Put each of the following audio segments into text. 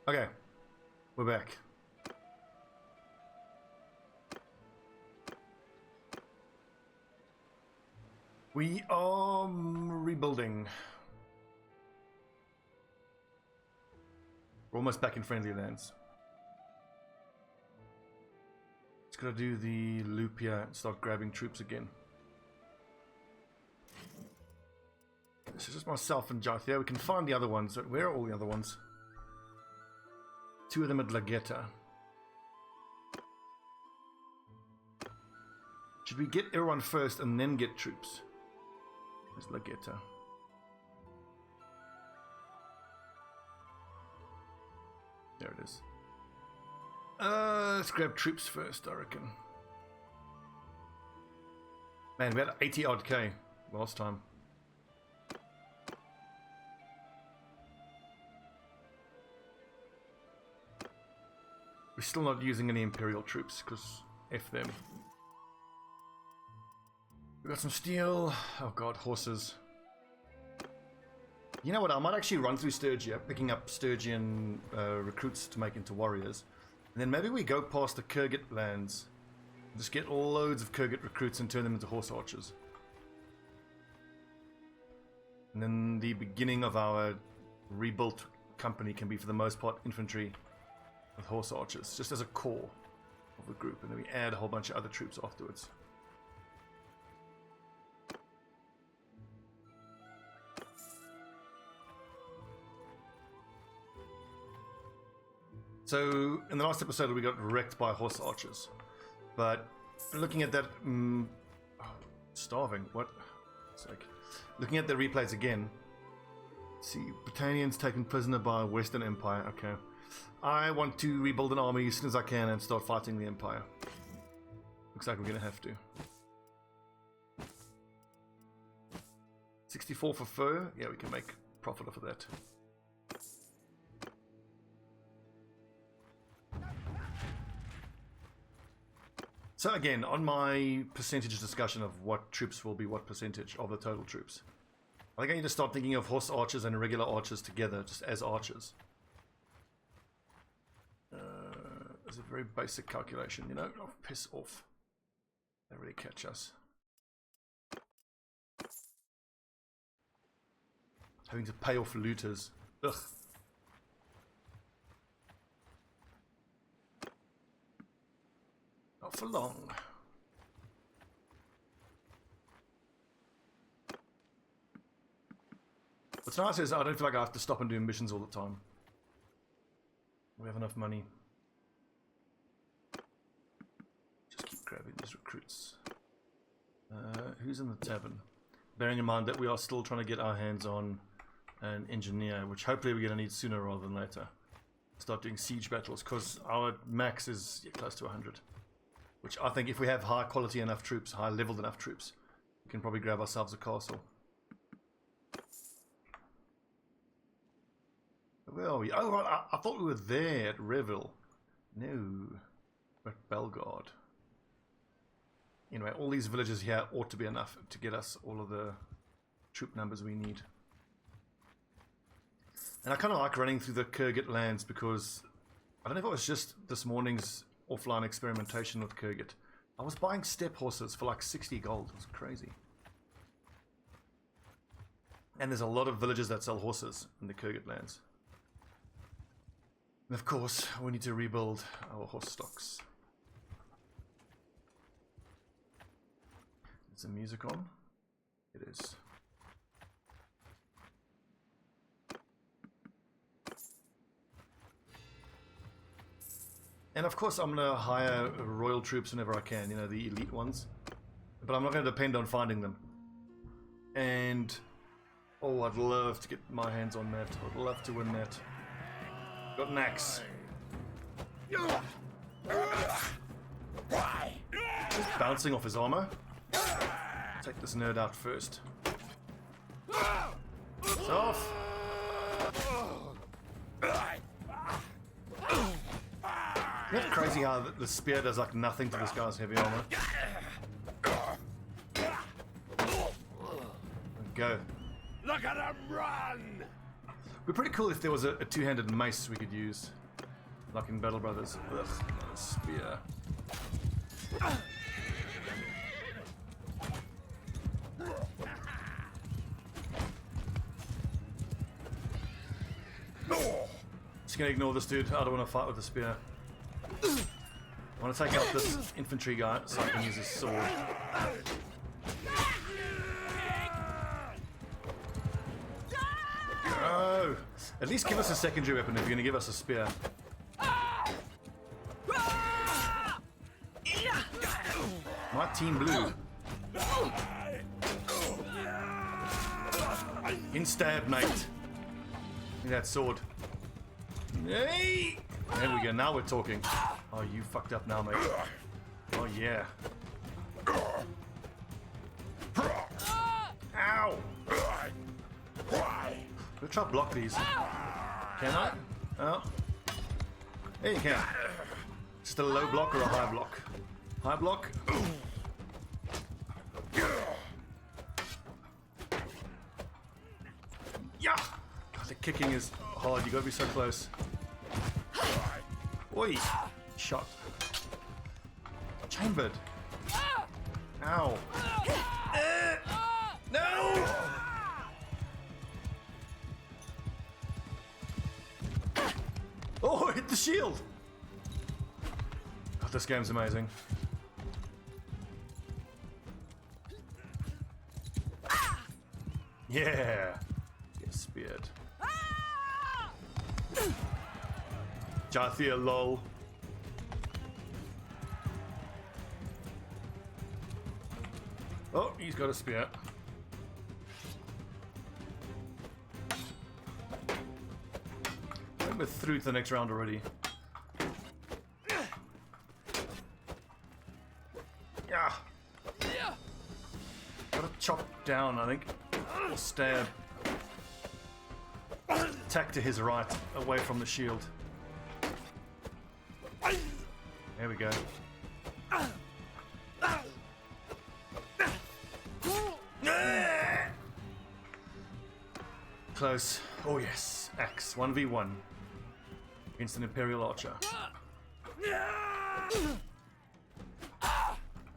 Okay, we're back. We are rebuilding. We're almost back in friendly lands. Just gotta do the loop here and start grabbing troops again. This is just myself and Joth here. We can find the other ones. Where are all the other ones? 2 of them at Lagetta. Should we get everyone first and then get troops? There's Lagetta. There it is. Let's grab troops first, I reckon. Man, we had 80 odd K last time. We're still not using any Imperial troops, because F them. We got some steel. Oh god, horses. You know what, I might actually run through Sturgia, picking up Sturgian recruits to make into warriors. And then maybe we go past the Kurgit lands. Just get loads of Kurgit recruits and turn them into horse archers. And then the beginning of our rebuilt company can be, for the most part, infantry with horse archers, just as a core of the group, and then we add a whole bunch of other troops afterwards. So in the last episode we got wrecked by horse archers, but looking at that, starving. What? It's like looking at the replays again. Let's see, Britannians taken prisoner by Western Empire. Okay. I want to rebuild an army as soon as I can and start fighting the Empire. Looks like we're going to have to. 64 for fur. Yeah, we can make profit off of that. So again, on my percentage discussion of what troops will be what percentage of the total troops, I think I need to start thinking of horse archers and regular archers together, just as archers. It's a very basic calculation, you know. Oh, piss off. They really catch us. Having to pay off looters. Ugh. Not for long. What's nice is I don't feel like I have to stop and do missions all the time. We have enough money. Just keep grabbing these recruits. Who's in the tavern? Bearing in mind that we are still trying to get our hands on an engineer, which hopefully we're going to need sooner rather than later. Start doing siege battles, because our max is close to 100. Which I think if we have high quality enough troops, high leveled enough troops, we can probably grab ourselves a castle. Where are we? Oh, right, I thought we were there at Revel. No, we're at Bellegarde. Anyway, all these villages here ought to be enough to get us all of the troop numbers we need. And I kind of like running through the Kurgit lands because I don't know if it was just this morning's offline experimentation with Kurgit. I was buying steppe horses for like 60 gold. It was crazy. And there's a lot of villages that sell horses in the Kurgit lands. And of course, we need to rebuild our horse stocks. Is the music on? It is. And of course I'm going to hire royal troops whenever I can, you know, the elite ones. But I'm not going to depend on finding them. And, oh, I'd love to get my hands on that. I'd love to win that. Got an axe. Just bouncing off his armor. Take this nerd out first. It's off. Isn't it crazy how the spear does like nothing to this guy's heavy armor? Go. Look at him run! It'd be pretty cool if there was a two-handed mace we could use. Like in Battle Brothers. Ugh, a spear. Just gonna ignore this dude. I don't want to fight with the spear. I want to take out this infantry guy so I can use his sword. Oh! At least give us a secondary weapon if you're gonna give us a spear. My team blue. In stab, mate. Look at that sword. Hey! There we go, now we're talking. Oh, you fucked up now, mate. Oh, yeah. Ow! Let's try to block these. Can I? Oh. There you can. Just a low block or a high block? High block? Yeah! God, the kicking is hard. You gotta be so close. Oi! Shot. Chambered. Ow. No! Oh, hit the shield! God, this game's amazing. Yeah! Get speared. Jathia, lol. Oh, he's got a spear. I think we're through to the next round already. Yeah. Gotta chop down, I think. Or stab. Attack to his right, away from the shield. There we go. Close. Oh yes. Axe. 1v1. Against an Imperial archer.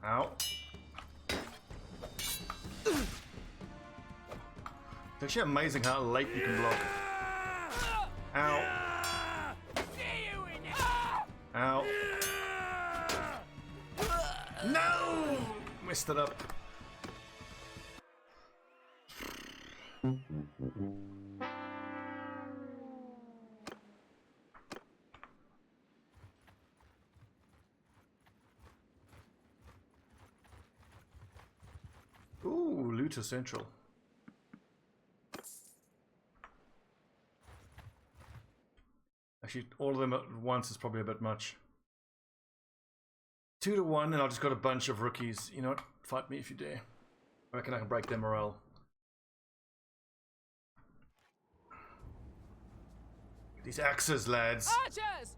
Ow. It's actually amazing how late you can block. Ow. Ow. No! Messed it up. Ooh, Looter Central. Actually, all of them at once is probably a bit much. 2 to 1, and I've just got a bunch of rookies. You know what? Fight me if you dare. I reckon I can break their morale. These axes, lads. Archers!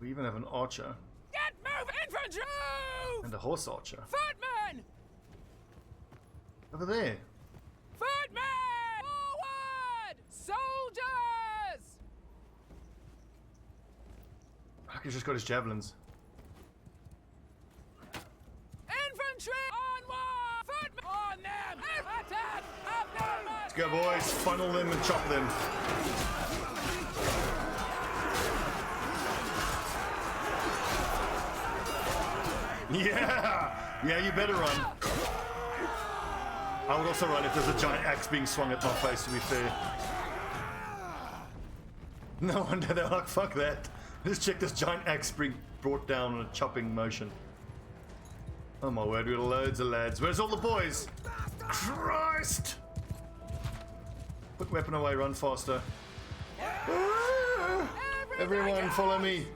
We even have an archer. Get move infantry! And a horse archer. Footmen! Over there. Footmen! Forward! Soldiers! He's just got his javelins. Infantry onward! Footmen on them! Attack! Up them! Let's go, boys. Funnel them and chop them. Yeah! Yeah, you better run. I would also run if there's a giant axe being swung at my face, to be fair. No wonder they're like, fuck that. Let's check this giant axe being brought down in a chopping motion. Oh my word, we got loads of lads. Where's all the boys? Christ! Put weapon away, run faster. Ah! Everyone follow me.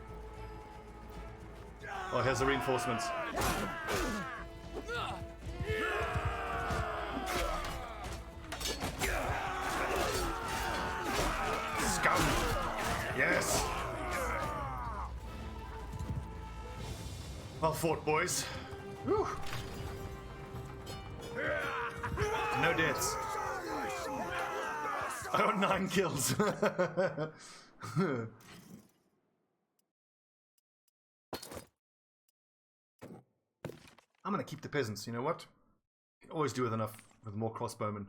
Oh, here's the reinforcements. Scum! Yes! Well fought, boys. Whew. No deaths. I got 9 kills. I'm gonna keep the peasants, you know what? Can always do with enough, with more crossbowmen.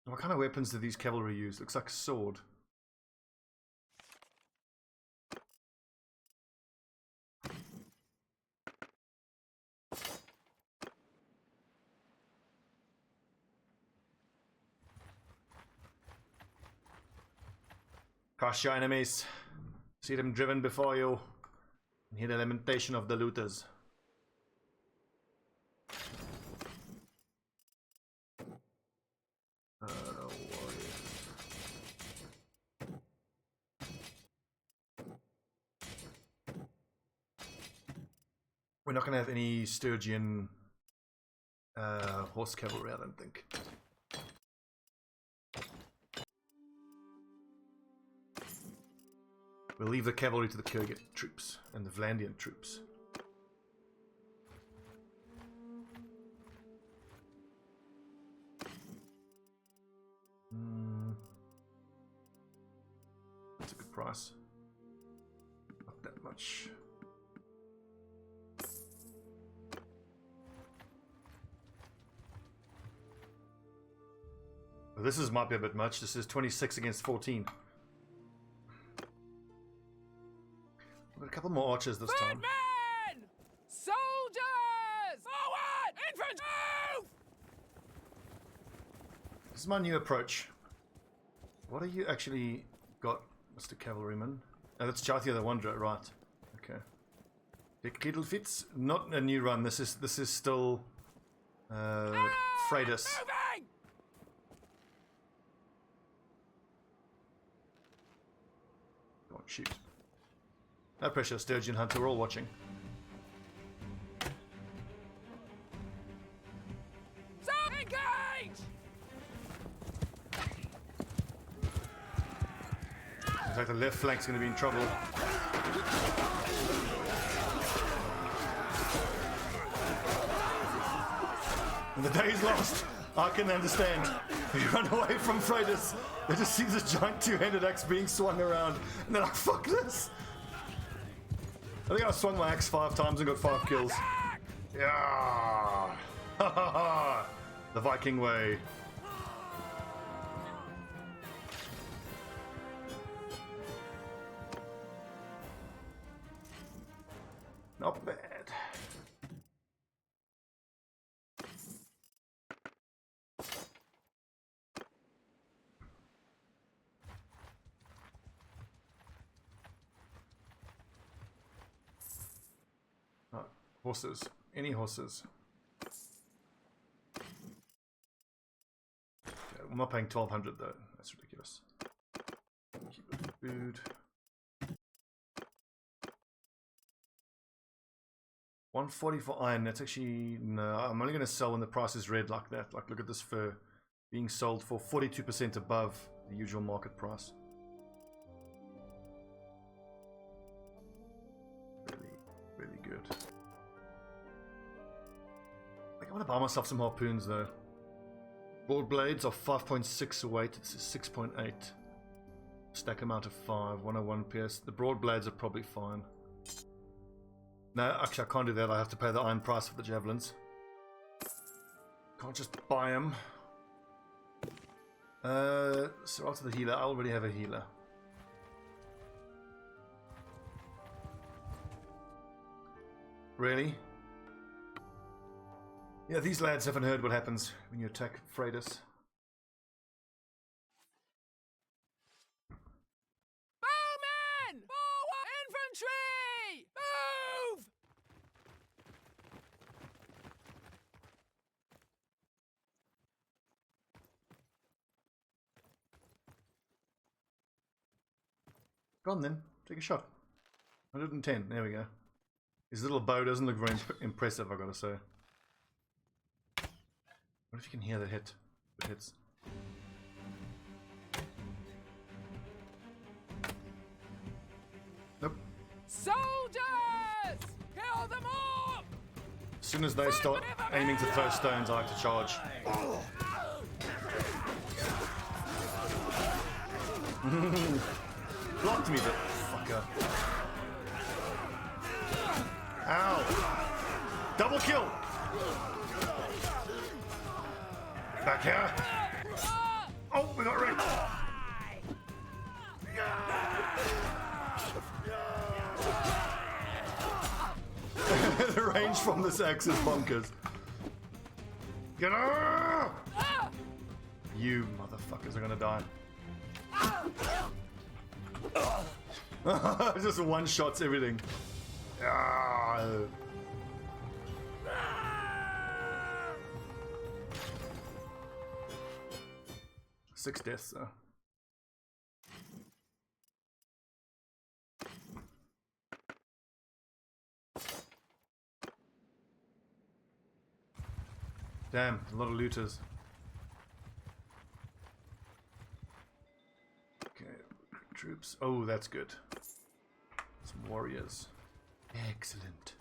What kind of weapons do these cavalry use? Looks like a sword. Crush your enemies. See them driven before you. And hear the lamentation of the looters. We're not going to have any Sturgian horse cavalry, I don't think. We'll leave the cavalry to the Gird troops and the Vlandian troops. That's a good price. Not that much. Well, this might be a bit much. This is 26 against 14. A couple more archers this time. Men! Soldiers! Forward! Infantry! Move! This is my new approach. What are you actually got, Mr. Cavalryman? Oh, that's Jathia the Wanderer, right? Okay. Dick Kittlefits, not a new run. This is still Freydis. Moving! Go on, shoot. No pressure, Sturgian Hunter, we're all watching. So engage! In fact, the left flank's going to be in trouble. And the day's lost. I can understand. We run away from Freydis. They just see this giant two-handed axe being swung around. And they're like, fuck this! I think I swung my axe 5 times and got 5 kills. Yeah! Ha ha ha! The Viking way. Not bad. Horses. Any horses. Okay, I'm not paying 1200 though. That's ridiculous. Keep it for food. 140 for iron. That's actually no. I'm only going to sell when the price is red like that. Like, look at this fur being sold for 42% above the usual market price. Really, really good. I want to buy myself some harpoons though. Broad blades are 5.6 weight. This is 6.8. Stack amount of 5. 101 PS. The broad blades are probably fine. No, actually I can't do that. I have to pay the iron price for the javelins. Can't just buy them. So after the healer, I already have a healer. Really? Yeah, these lads haven't heard what happens when you attack Freydis. Bowmen! Forward! Infantry! Move! Go on then, take a shot. 110, there we go. His little bow doesn't look very impressive, I gotta say. What if you can hear the hit? It hits. Nope. Soldiers! Kill them all! As soon as they start aiming to throw stones, I have to charge. Blocked me, the fucker. Ow! Double kill! Back here! Oh, we got raped! The range from this axe is bonkers. Get her! You motherfuckers are gonna die. Just one shots everything. Ah. 6 deaths though. Damn, a lot of looters. Okay, troops. Oh, that's good. Some warriors. Excellent.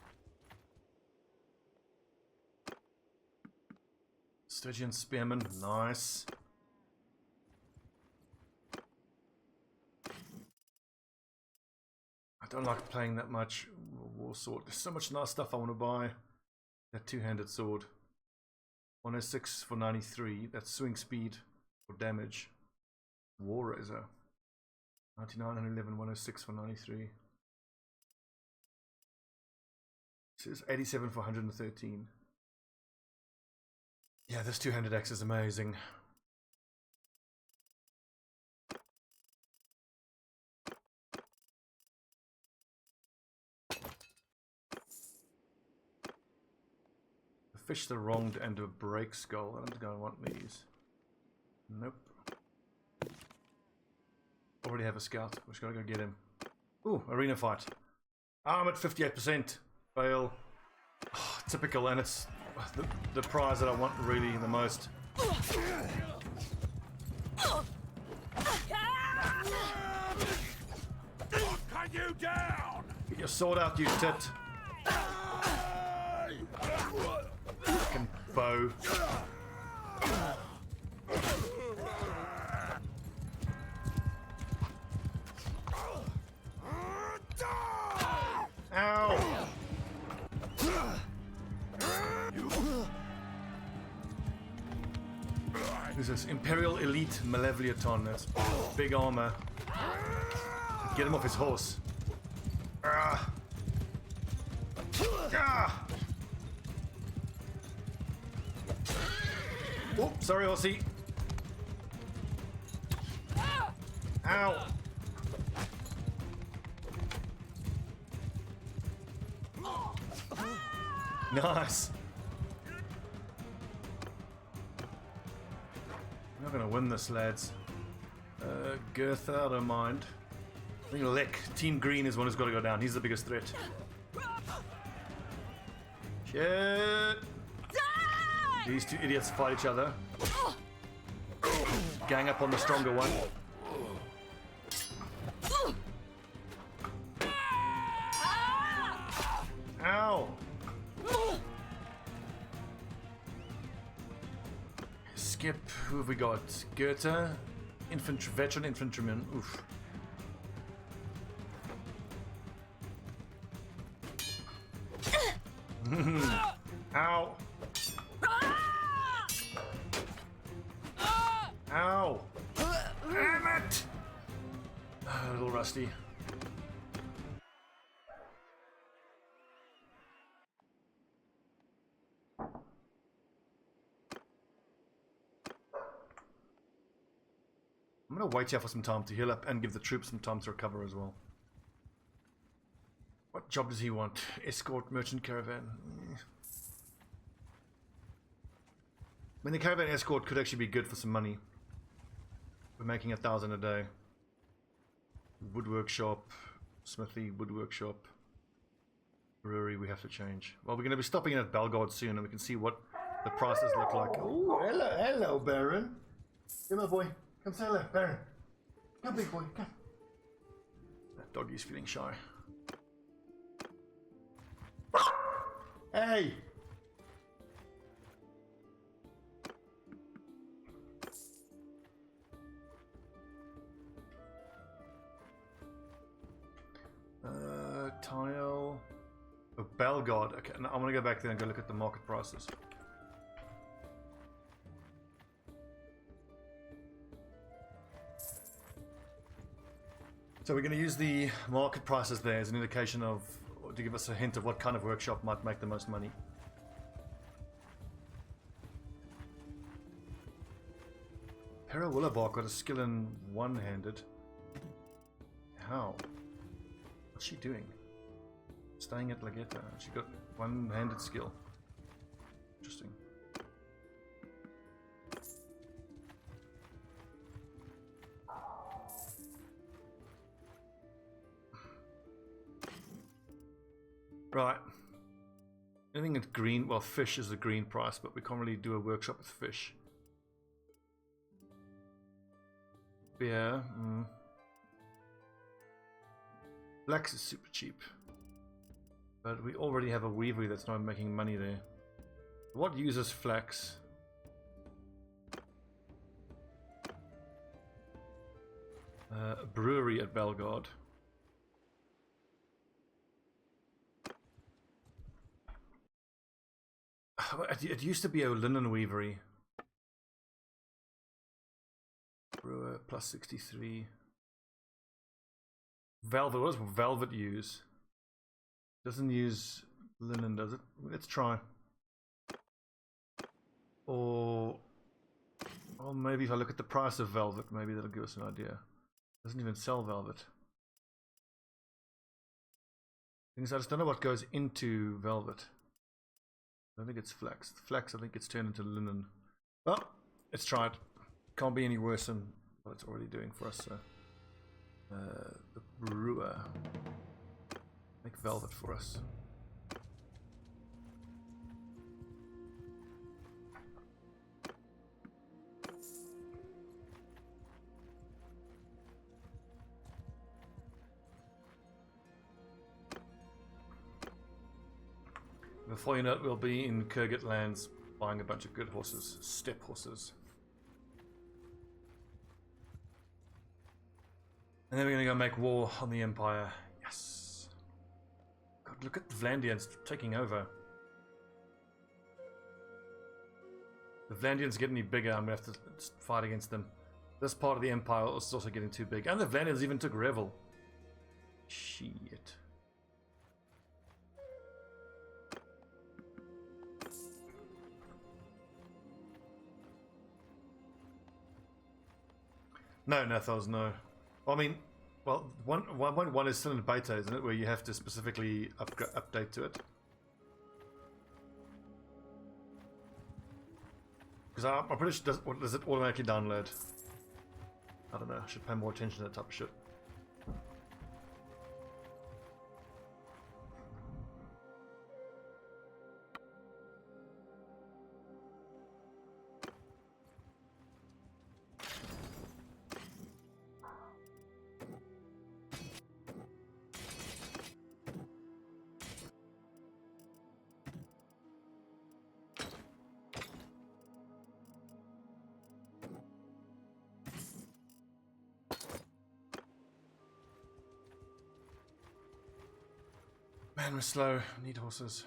Sturgian spearmen, nice. I don't like playing that much war sword. There's so much nice stuff I want to buy. That two-handed sword. 106 for 93. That's swing speed for damage. War Razor. 99, 111, 106 for 93. This is 87 for 113. Yeah, this two-handed axe is amazing. Fish the wronged and a break skull. I don't think I want these. Nope. Already have a scout. We just gotta go get him. Ooh, arena fight. I'm at 58%. Fail. Oh, typical, and it's the prize that I want really the most. Cut you down! Get your sword out, you tit. Fucking bow. Ow! Who's this? Imperial Elite Malevolioton. That's big armor. Get him off his horse. Ah! Ah! Oh, sorry, Aussie. Ow! Nice. We're not gonna win this, lads. Gertha, I don't mind. I think Lek, Team Green is one who's got to go down. He's the biggest threat. Shit! These two idiots fight each other. Gang up on the stronger one. Ow! Skip, who have we got? Goethe, veteran infantryman. Oof. Ow! Ow! Damn it! A little rusty. I'm gonna wait here for some time to heal up and give the troops some time to recover as well. What job does he want? Escort merchant caravan. I mean, the caravan escort could actually be good for some money. We're making 1,000 a day. Woodwork shop, smithy, woodwork shop, brewery. We have to change. Well, we're going to be stopping in at Belgard soon, and we can see what the prices look like. Oh, hello, Baron. Come on, boy. Come say hello, Baron. Come, big boy. Come. That doggy's feeling shy. Hey. tile. Oh, Belgard. Okay, now I'm gonna go back there and go look at the market prices. So we're going to use the market prices there as an indication of, to give us a hint of what kind of workshop might make the most money. Hera Willowbark got a skill in one-handed. How? What's she doing? Staying at Lagetta. She got one-handed skill. Interesting. Right. Anything at green, well, fish is a green price, but we can't really do a workshop with fish. Beer. Flax is super cheap. But we already have a weavery that's not making money there. What uses flax? A brewery at Belgard. It used to be a linen weavery. Brewer plus 63. Velvet, what does velvet use? Doesn't use linen, does it? Let's try. Or maybe if I look at the price of velvet, maybe that'll give us an idea. Doesn't even sell velvet. Thing is, I just don't know what goes into velvet. I don't think it's flax. Flax, I think it's turned into linen. Well, let's try it. Can't be any worse than what it's already doing for us. So. The brewer. Make velvet for us. Before you know it, we'll be in Kurgat lands buying a bunch of good horses, steppe horses. And then we're going to go make war on the Empire. Yes. God, look at the Vlandians taking over. The Vlandians get any bigger, I'm going to have to fight against them. This part of the Empire is also getting too big. And the Vlandians even took Revel. Shit. No, Nathos, no. I mean, well, 1.1 is still in beta, isn't it? Where you have to specifically update to it. Because I'm pretty sure, does it automatically download? I don't know, I should pay more attention to that type of shit. Man, we're slow. Need horses.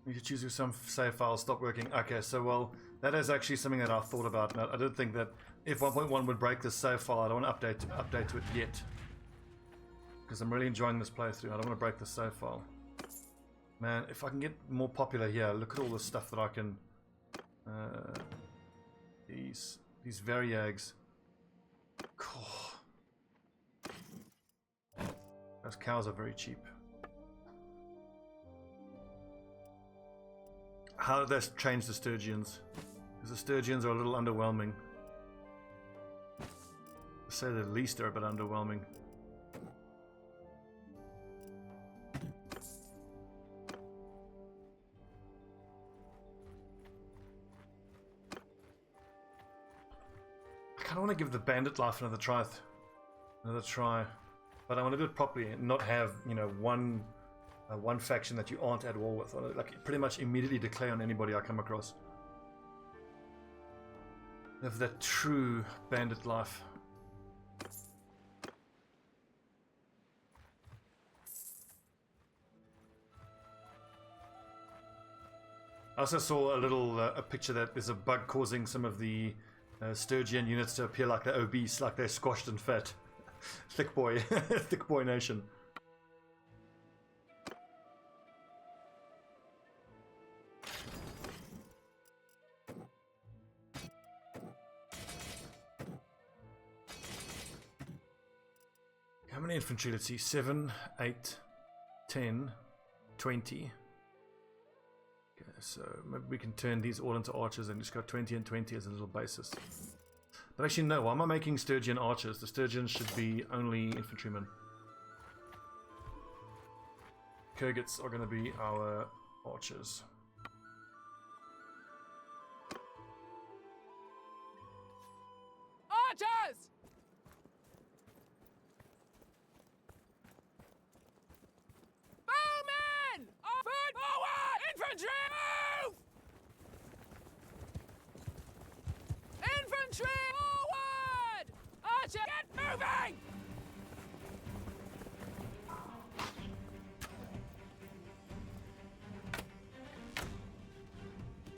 We should choose some save files stop working. Okay, so well, that is actually something that I thought about. Now, I did think that if 1.1 would break this save file, I don't want to update to it yet, because I'm really enjoying this playthrough. I don't want to break the save file. Man, if I can get more popular here, look at all the stuff that I can. These Variags. Oh. Those cows are very cheap. How did that change the Sturgians? Because the Sturgians are a little underwhelming. To say the least, they're a bit underwhelming. I want to give the Bandit life another try, but I want to do it properly and not have, you know, one one faction that you aren't at war with. Or like pretty much immediately declare on anybody I come across. Live that true bandit life. I also saw a little a picture that there's a bug causing some of the Sturgian units to appear like they're obese, like they're squashed and fat. Thick boy, thick boy nation. How many infantry? Let's see, 7, 8, 10, 20. Okay, so maybe we can turn these all into archers and just go 20 and 20 as a little basis. But actually no, why am I making Sturgian archers? The Sturgians should be only infantrymen. Kurgats are going to be our archers. Archers! Bowmen! Forward! Infantry! Move! Infantry! Forward! Archer, get moving!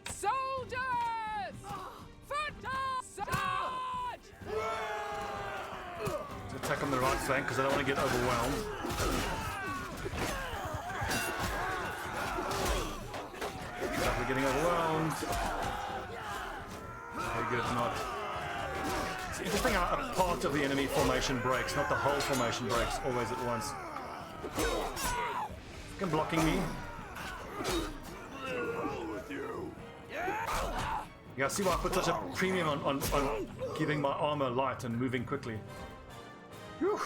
Soldiers! Foot! Charge! To attack on the right flank because I don't want to get overwhelmed. We're getting overwhelmed. Okay, good, not. It's interesting how a part of the enemy formation breaks, not the whole formation breaks always at once. Fucking blocking me. Yeah, see why I put such a premium on keeping my armor light and moving quickly. Whew.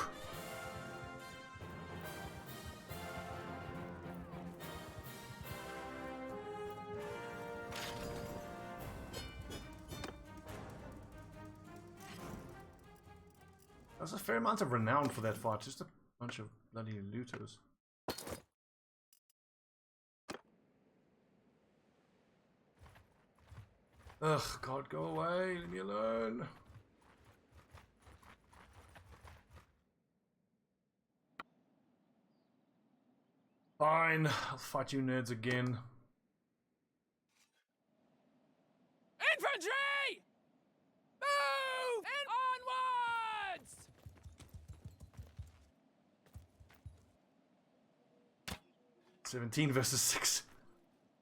There's a fair amount of renown for that fight, just a bunch of bloody looters. Ugh, God, go away, leave me alone. Fine, I'll fight you nerds again. Infantry! Move! And onwards! 17 versus 6.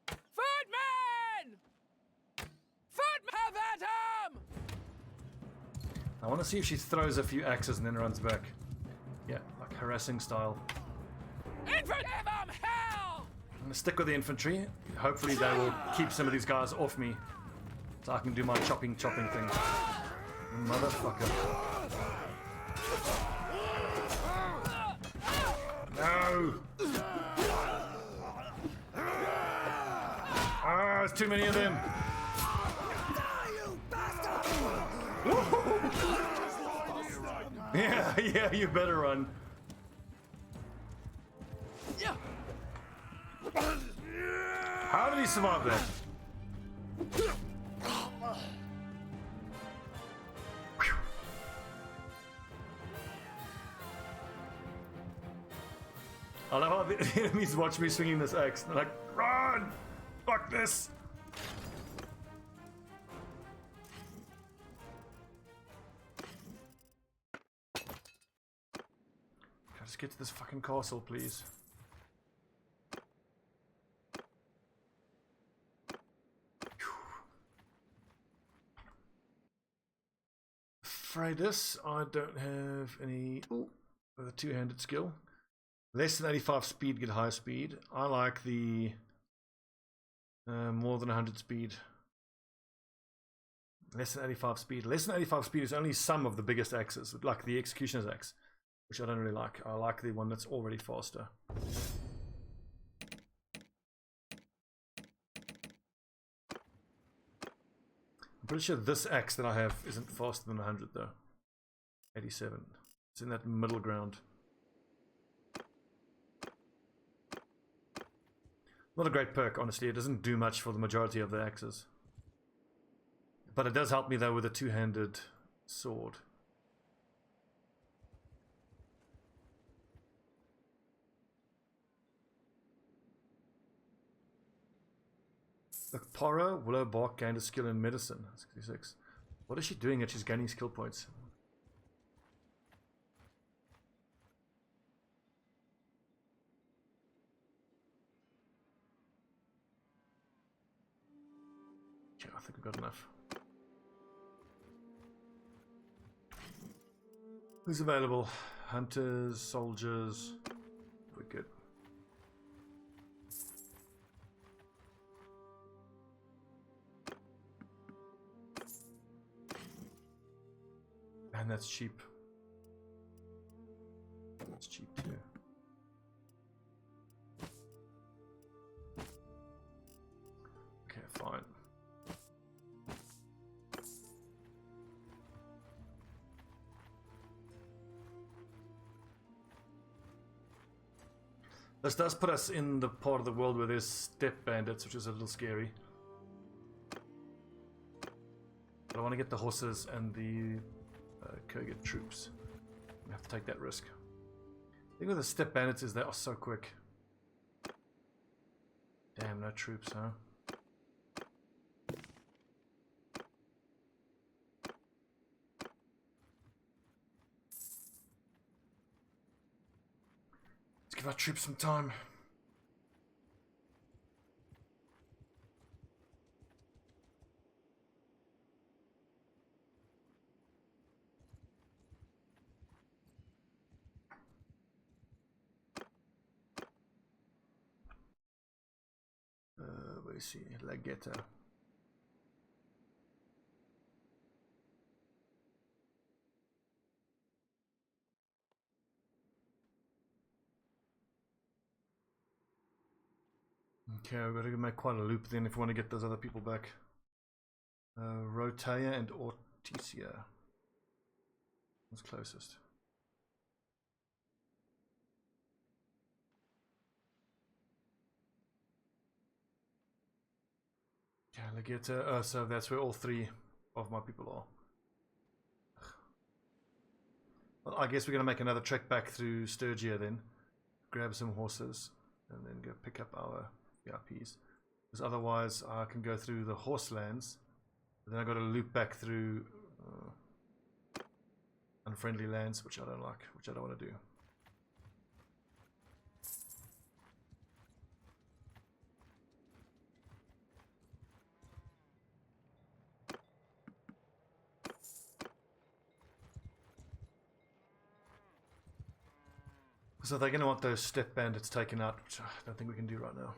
Footmen! Footmen! Have at 'em! I want to see if she throws a few axes and then runs back. Yeah, like harassing style. Infantry! Give 'em hell! I'm going to stick with the infantry. Hopefully they will keep some of these guys off me. So I can do my chopping thing. Motherfucker. No! Ah, there's too many of them. Yeah, you better run. How did he survive that? I love how the enemies watch me swinging this axe. They're like, run! Fuck this! Can I just get to this fucking castle, please? Freydis, I don't have any. Ooh, with a two-handed skill. Less than 85 speed, get higher speed. I like the more than 100 speed. Less than 85 speed. Less than 85 speed is only some of the biggest axes, like the Executioner's axe, which I don't really like. I like the one that's already faster. I'm pretty sure this axe that I have isn't faster than 100 though. 87. It's in that middle ground. Not a great perk, honestly. It doesn't do much for the majority of the axes. But it does help me, though, with a two-handed sword. The Pora, Willow Bark gained a skill in medicine. 66. What is she doing that she's gaining skill points? Yeah, I think we've got enough. Who's available? Hunters, soldiers. We're good. And that's cheap. That's cheap too. Okay, fine. This does put us in the part of the world where there's step bandits, which is a little scary. But I want to get the horses and the Kurgan troops. We have to take that risk. The thing with the step bandits is they are so quick. Damn, no troops, huh? Let's give our troops some time. Where is he? Lagetta. Okay, we've got to make quite a loop then if we want to get those other people back. Rotea and Ortisia. What's closest? Calradia. So that's where all three of my people are. Well, I guess we're going to make another trek back through Sturgia then. Grab some horses and then go pick up our VIPs. Because otherwise I can go through the horse lands. But then I've got to loop back through unfriendly lands, which I don't like, which I don't want to do. So they're going to want those step bandits taken out, which I don't think we can do right now.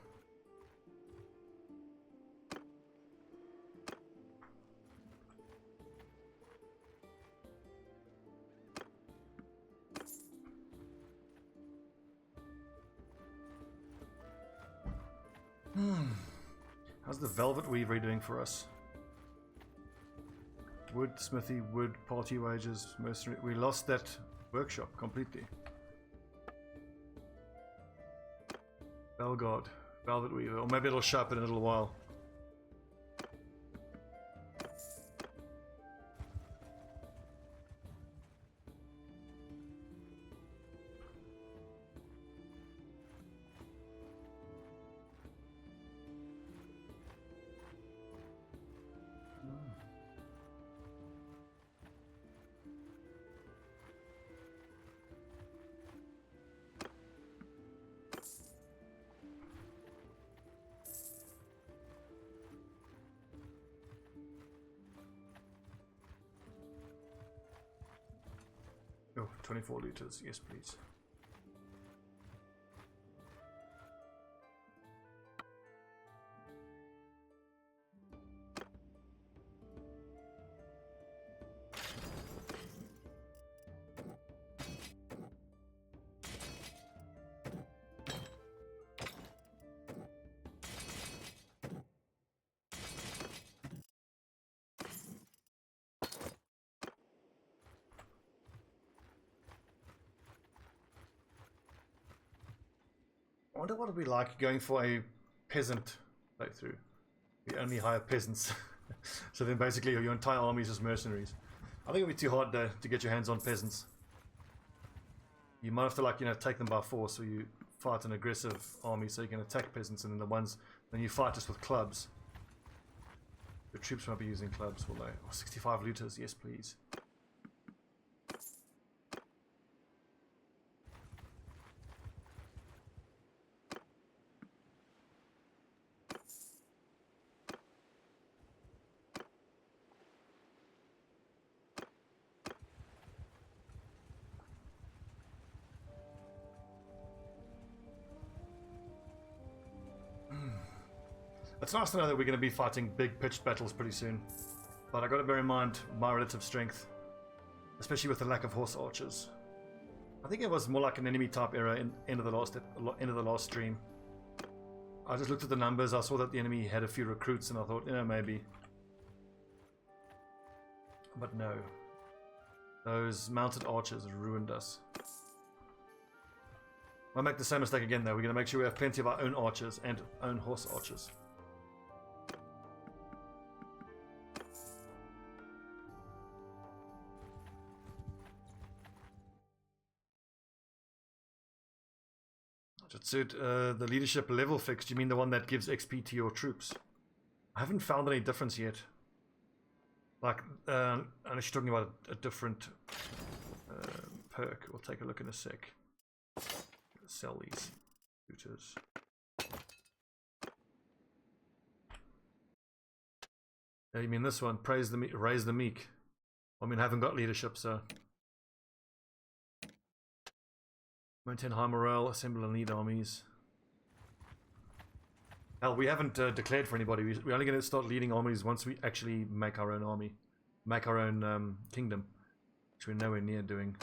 How's the Velvet Weaver doing for us? Wood, smithy, wood, party wages, mercenary. We lost that workshop completely. Belgard, Velvet Weaver, or maybe it'll show up in a little while. Oh, 24 liters, yes please. I wonder what it'd be like going for a peasant playthrough. We only hire peasants. So then basically your entire army is just mercenaries. I think it'll be too hard to get your hands on peasants. You might have to, like, you know, take them by force, or you fight an aggressive army so you can attack peasants, and then you fight just with clubs. The troops might be using clubs, will they? Oh, 65 looters, yes please. It's nice to know that we're going to be fighting big pitched battles pretty soon, but I got to bear in mind my relative strength, especially with the lack of horse archers. I think it was more like an enemy type error in end of the last stream. I just looked at the numbers, I saw that the enemy had a few recruits, and I thought, you know, maybe. But no, those mounted archers ruined us. I'll make the same mistake again though. We're going to make sure we have plenty of our own archers and own horse archers. The leadership level fixed, you mean the one that gives XP to your troops? I haven't found any difference yet. Like, unless you're talking about a different perk. We'll take a look in a sec. Sell these looters. Yeah, you mean this one? Raise the meek. I mean, I haven't got leadership, so. Maintain high morale, assemble and lead armies. Hell, we haven't declared for anybody. We're only going to start leading armies once we actually make our own army. Make our own kingdom. Which we're nowhere near doing.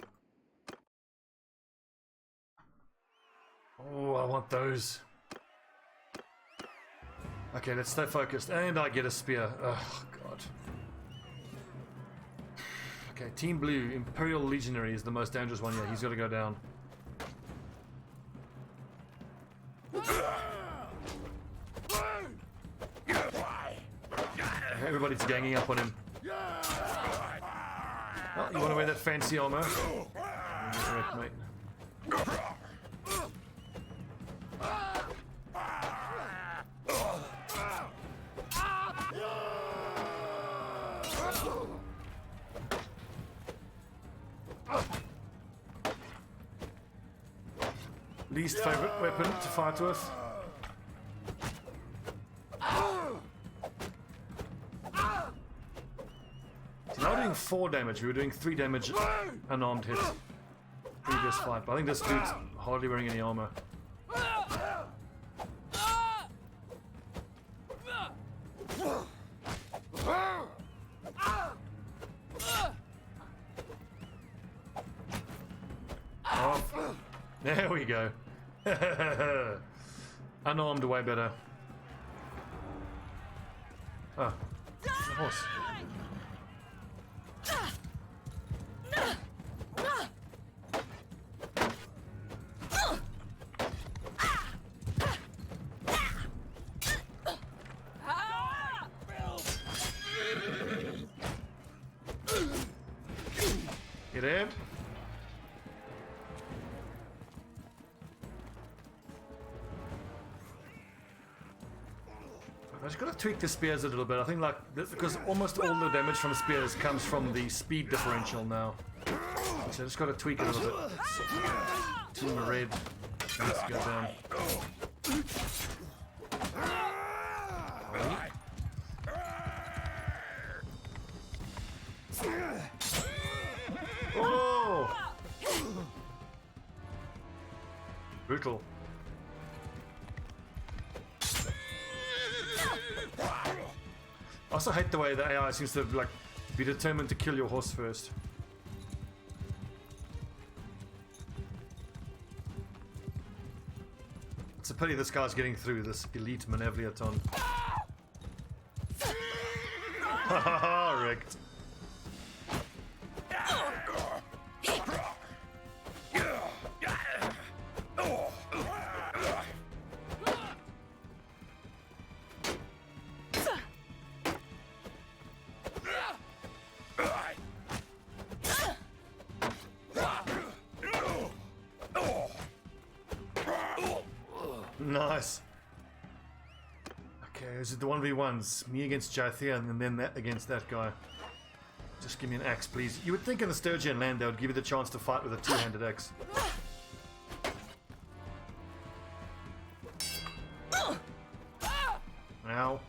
Oh, I want those. Okay, let's stay focused. And I get a spear. Oh, God. Okay, Team Blue. Imperial Legionary is the most dangerous one here. He's got to go down. Everybody's ganging up on him. Oh, you want to wear that fancy armor? Correct, mate. Least favorite weapon to fight with. Now we're doing 4 damage. We were doing 3 damage unarmed hit previous fight, but I think this dude's hardly wearing any armor. Oh, there we go. Unarmed, way better. Ah, the horse. Get in. I just gotta tweak the spears a little bit. I think like because almost all the damage from spears comes from the speed differential now. So I just gotta tweak it a little bit. Team red. Let's go down. Oh! Brutal. I also hate the way the AI seems to like be determined to kill your horse first. It's a pity this guy's getting through this elite Manevliaton. Haha, wrecked. Nice. Okay, is it the 1v1s? Me against Jathia and then that against that guy. Just give me an axe, please. You would think in the Sturgian land they would give you the chance to fight with a two-handed axe. Ow.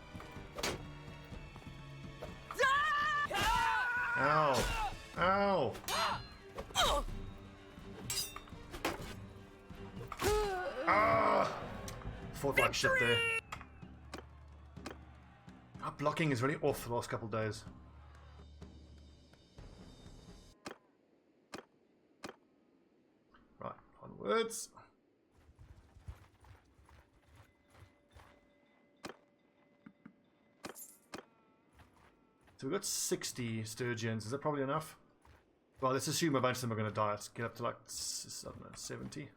Ow. Ow. Ah! Fought like shit there. Our blocking is really off the last couple of days. Right, onwards. So we've got 60 Sturgians. Is that probably enough? Well, let's assume a bunch of them are going to die. Let's get up to like, I don't know, 70.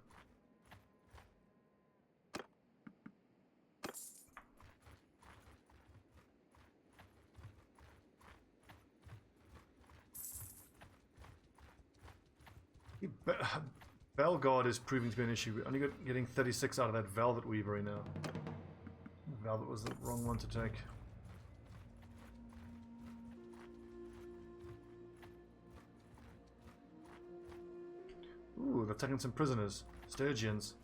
Belgard is proving to be an issue. We're only getting 36 out of that Velvet Weaver now. Velvet was the wrong one to take. Ooh, they're taking some prisoners. Sturgians.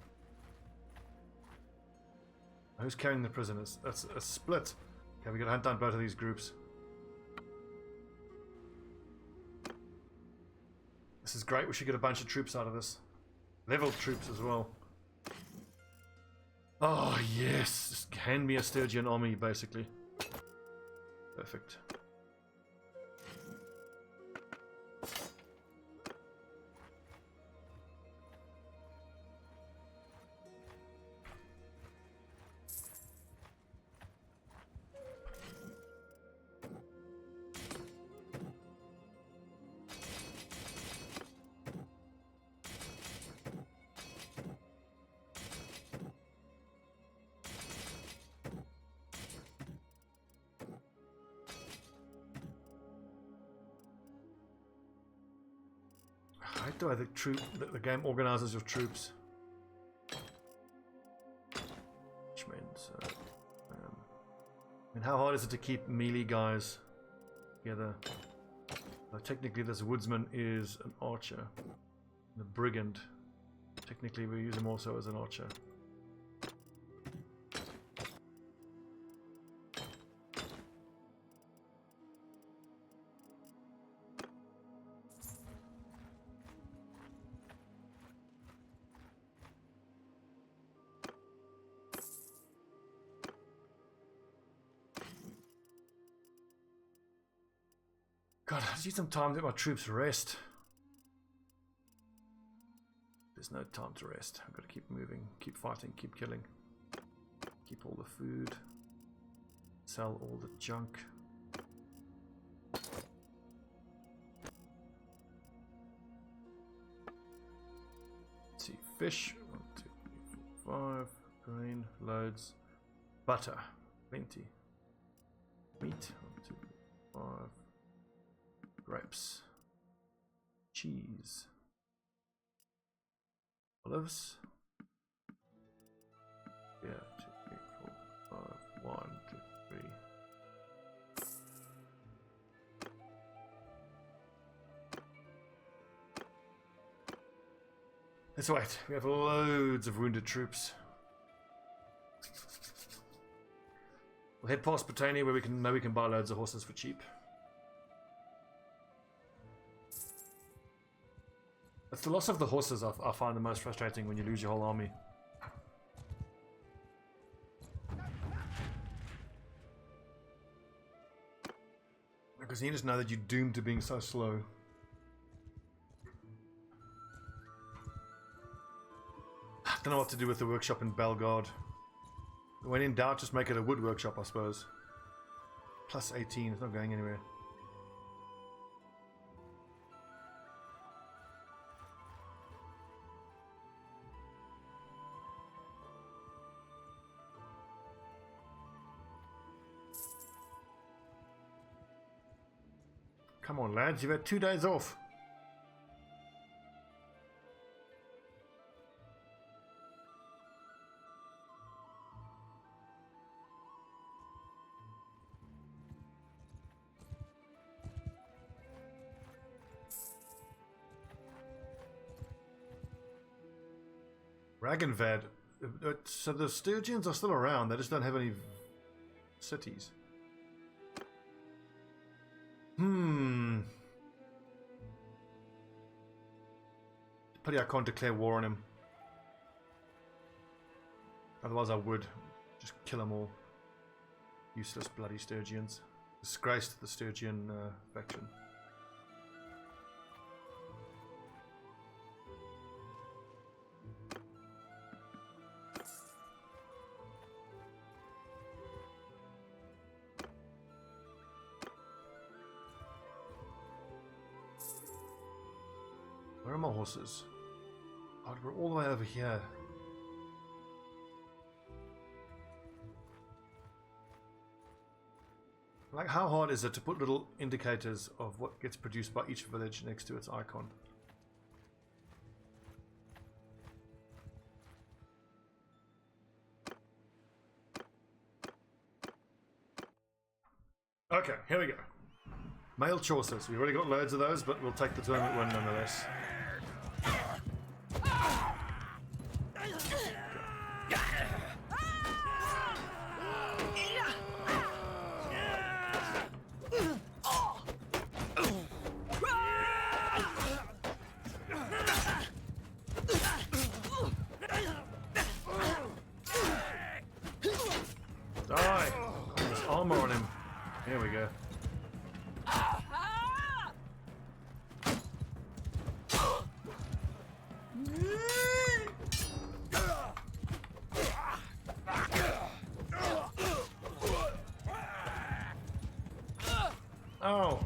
Who's carrying the prisoners? That's a split. Okay, we gotta hunt down both of these groups. This is great. We should get a bunch of troops out of this. Leveled troops as well. Oh, yes. Just hand me a Sturgian army, basically. Perfect. How do I think the game organizes your troops? Which means, and how hard is it to keep melee guys together? Well, technically, this woodsman is an archer. The brigand. Technically, we use him also as an archer. God, I just need some time to let my troops rest. There's no time to rest. I've got to keep moving, keep fighting, keep killing. Keep all the food. Sell all the junk. Let's see, fish. 1, 2, 3, 4, 5. Grain, loads. Butter, plenty. Meat, 1, 2, 3, 5. Grapes, cheese, olives. Yeah, 2, 3, 4, 5. 1, 2, 3. Let's wait. We have loads of wounded troops. We'll head past Pt19 where we can buy loads of horses for cheap. It's the loss of the horses I find the most frustrating when you lose your whole army. Because you just know that you're doomed to being so slow. I don't know what to do with the workshop in Belgard. When in doubt, just make it a wood workshop, I suppose. Plus 18, it's not going anywhere. Come on, lads, you've had 2 days off. Dragonvad. So the Sturgians are still around. They just don't have any cities. Pity I can't declare war on him. Otherwise I would. Just kill them all. Useless bloody Sturgians. Disgrace to the Sturgian faction. Where are my horses? Oh, we're all the way over here. Like, how hard is it to put little indicators of what gets produced by each village next to its icon? Okay, here we go. Mail Chaucers. We've already got loads of those, but we'll take the tournament win nonetheless. Die! There's armour on him. Here we go. Oh.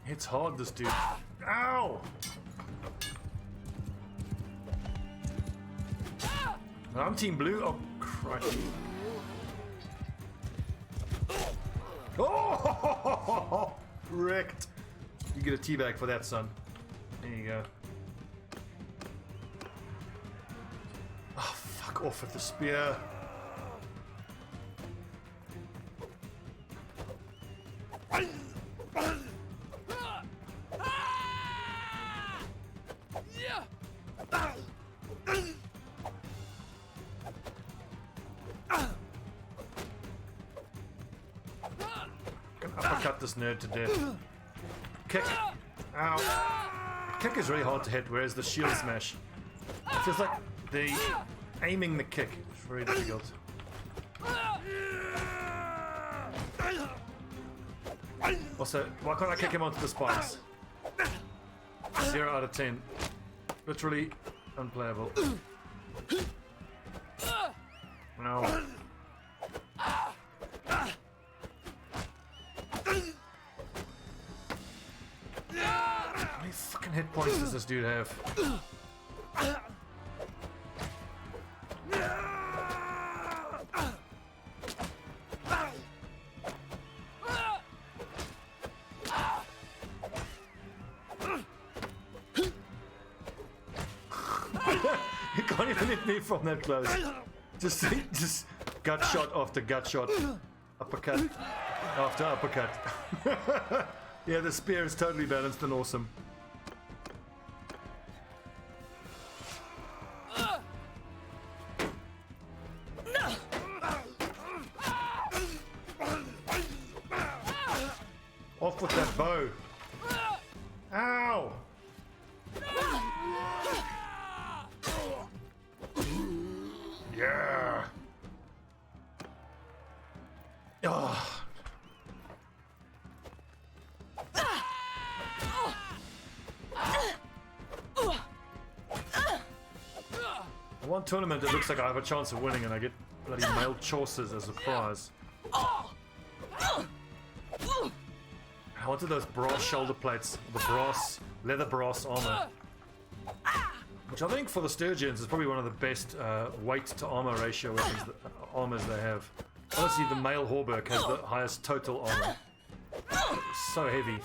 It's hard, this dude. Ow! I'm Team Blue. Oh, crikey. Oh! Wrecked. You get a teabag for that, son. There you go. Oh, fuck off with the spear. Uppercut this nerd to death. Kick. Ow. Kick is really hard to hit, whereas the shield smash, it feels like aiming the kick is very difficult. Also, why can't I kick him onto the spikes? 0 out of 10. Literally unplayable. No. How many fucking hit points does this dude have? He can't even hit me from that close. Just gut shot after gut shot. Uppercut after uppercut. Yeah, the spear is totally balanced and awesome. Off with that bow. Ow! Yeah. Oh. One tournament it looks like I have a chance of winning and I get bloody mail Chaucers as a prize. I wanted those brass shoulder plates, the leather brass armor. Which I think for the Sturgians is probably one of the best weight to armor ratio weapons, armors they have. Honestly, the male Hauberk has the highest total armor. It's so heavy.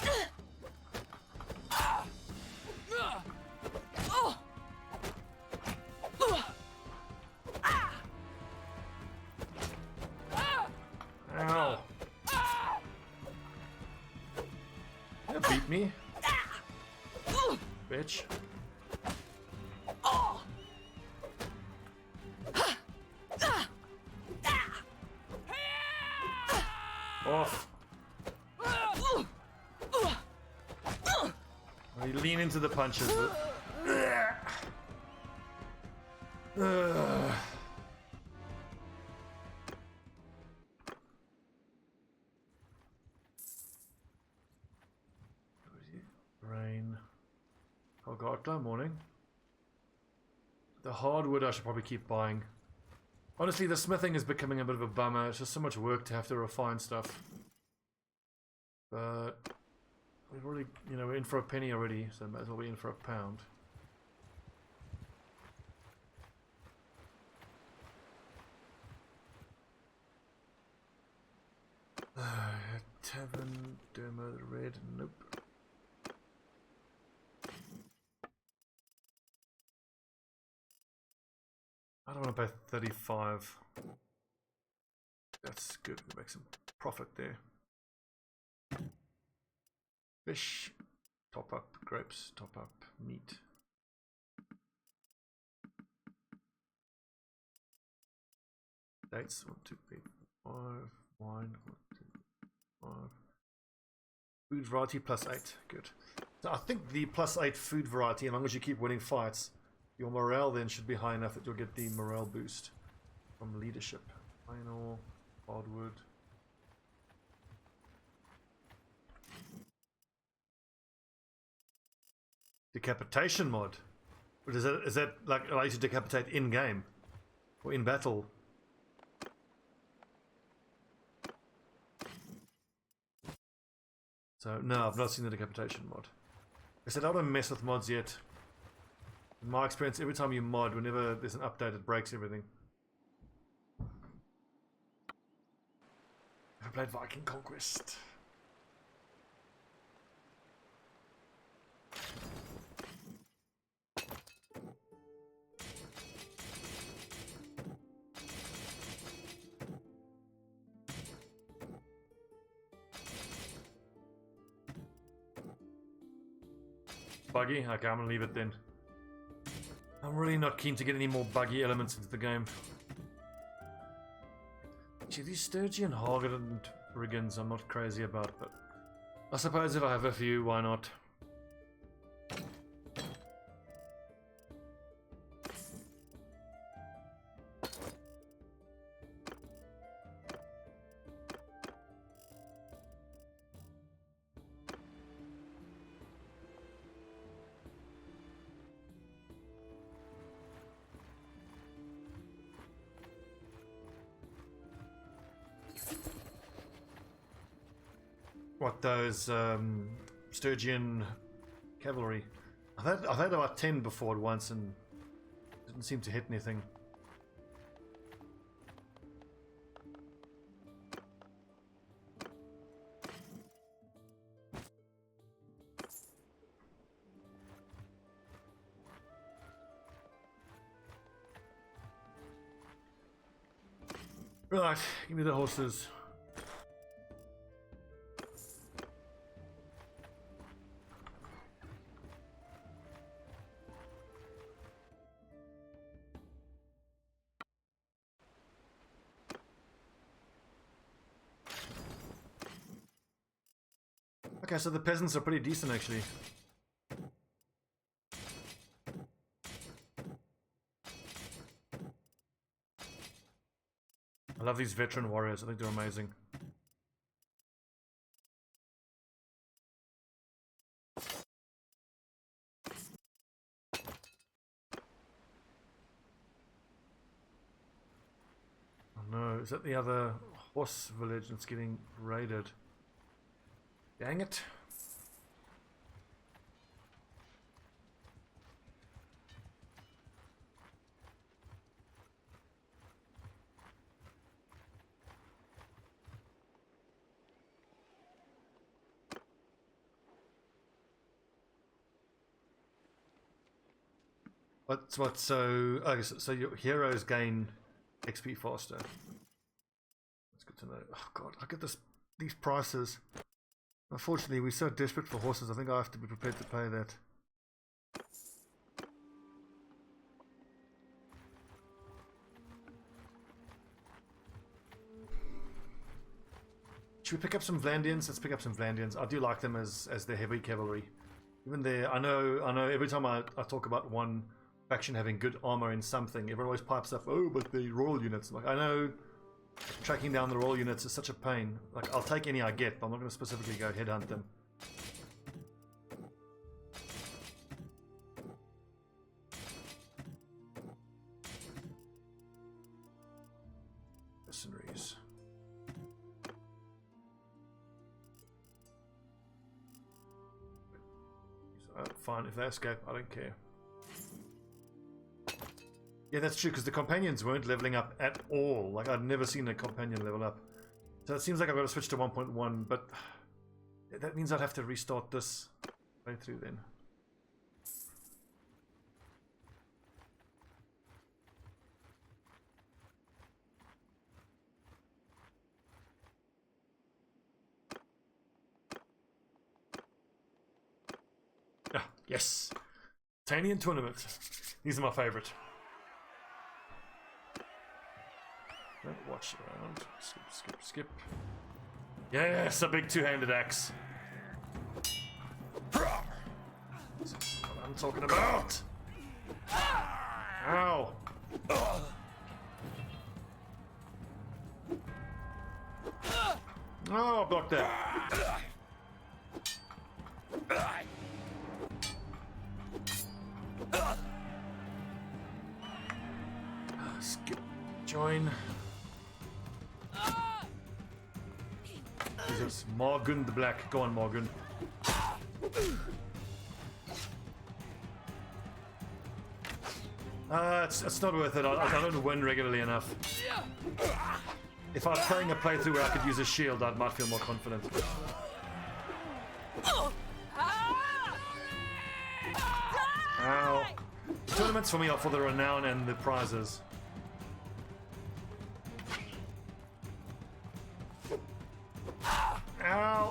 Ow. You beat me. Bitch. You lean into the punches. Rain. Calradia, morning. The hardwood I should probably keep buying. Honestly, the smithing is becoming a bit of a bummer. It's just so much work to have to refine stuff. But we've already, you know, we're in for a penny already, so might as well be in for a pound. Tavern, Derma, the red, nope. I don't want to pay 35. That's good. We'll make some profit there. Fish, top up. Grapes, top up. Meat. Dates, 1, 2, 3, 5. Wine, 1, 2, 5. Food variety plus 8. Good. So I think the plus 8 food variety, as long as you keep winning fights, your morale then should be high enough that you'll get the morale boost from leadership. Iron ore, hardwood. Decapitation mod. But is that like allow you to decapitate in game or in battle? So no, I've not seen the decapitation mod. I said I don't mess with mods yet. In my experience, every time you mod, whenever there's an update, it breaks everything. I played Viking Conquest. Buggy? Okay, I'm gonna leave it then. I'm really not keen to get any more buggy elements into the game. Gee, these Sturgian Hardened brigands I'm not crazy about, but I suppose if I have a few, why not? What, those Sturgian cavalry? I've had about 10 before at once and didn't seem to hit anything. Right, give me the horses. Okay, so the peasants are pretty decent actually. I love these veteran warriors, I think they're amazing. Oh no, is that the other horse village that's getting raided? Dang it. What so okay, so your heroes gain XP faster. That's good to know. Oh god, look at these prices. Unfortunately, we're so desperate for horses, I think I have to be prepared to pay that. Should we pick up some Vlandians? Let's pick up some Vlandians. I do like them as their heavy cavalry. Even there, I know every time I talk about one faction having good armor in something, everyone always pipes up, oh, but the royal units. Like, I know tracking down the royal units is such a pain. Like, I'll take any I get, but I'm not going to specifically go headhunt them. Mercenaries. Fine, if they escape, I don't care. Yeah, that's true, because the companions weren't leveling up at all. Like, I'd never seen a companion level up. So it seems like I've got to switch to 1.1, but that means I'd have to restart this playthrough then. Ah, yes! Tanian tournament. These are my favourite. Watch around. Skip, skip, skip. Yes, a big two-handed axe. This is what I'm talking about. Ow. Oh, block that. Skip. Join. Jesus, Morgan the Black. Go on, Morgan. It's not worth it. I don't win regularly enough. If I was playing a playthrough where I could use a shield, I might feel more confident. Ow. Tournaments for me are for the renown and the prizes. Ow!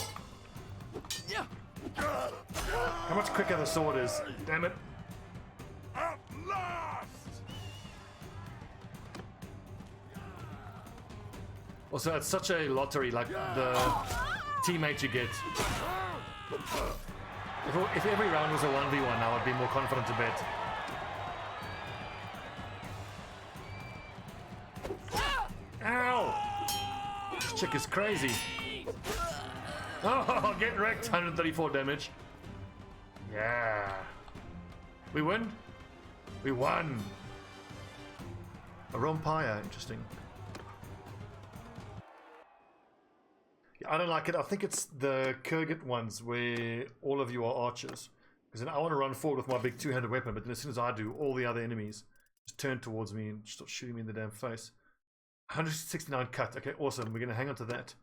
How much quicker the sword is. Damn it. At last! Also, it's such a lottery, like the teammate you get. If every round was a 1v1, I would be more confident to bet. Ow! This chick is crazy. Oh, get wrecked! 134 damage. Yeah. We win? We won! A Rompire, interesting. Yeah, I don't like it. I think it's the Kurgit ones where all of you are archers. Because then I want to run forward with my big two-handed weapon, but then as soon as I do, all the other enemies just turn towards me and start shooting me in the damn face. 169 cut. Okay, awesome. We're going to hang on to that.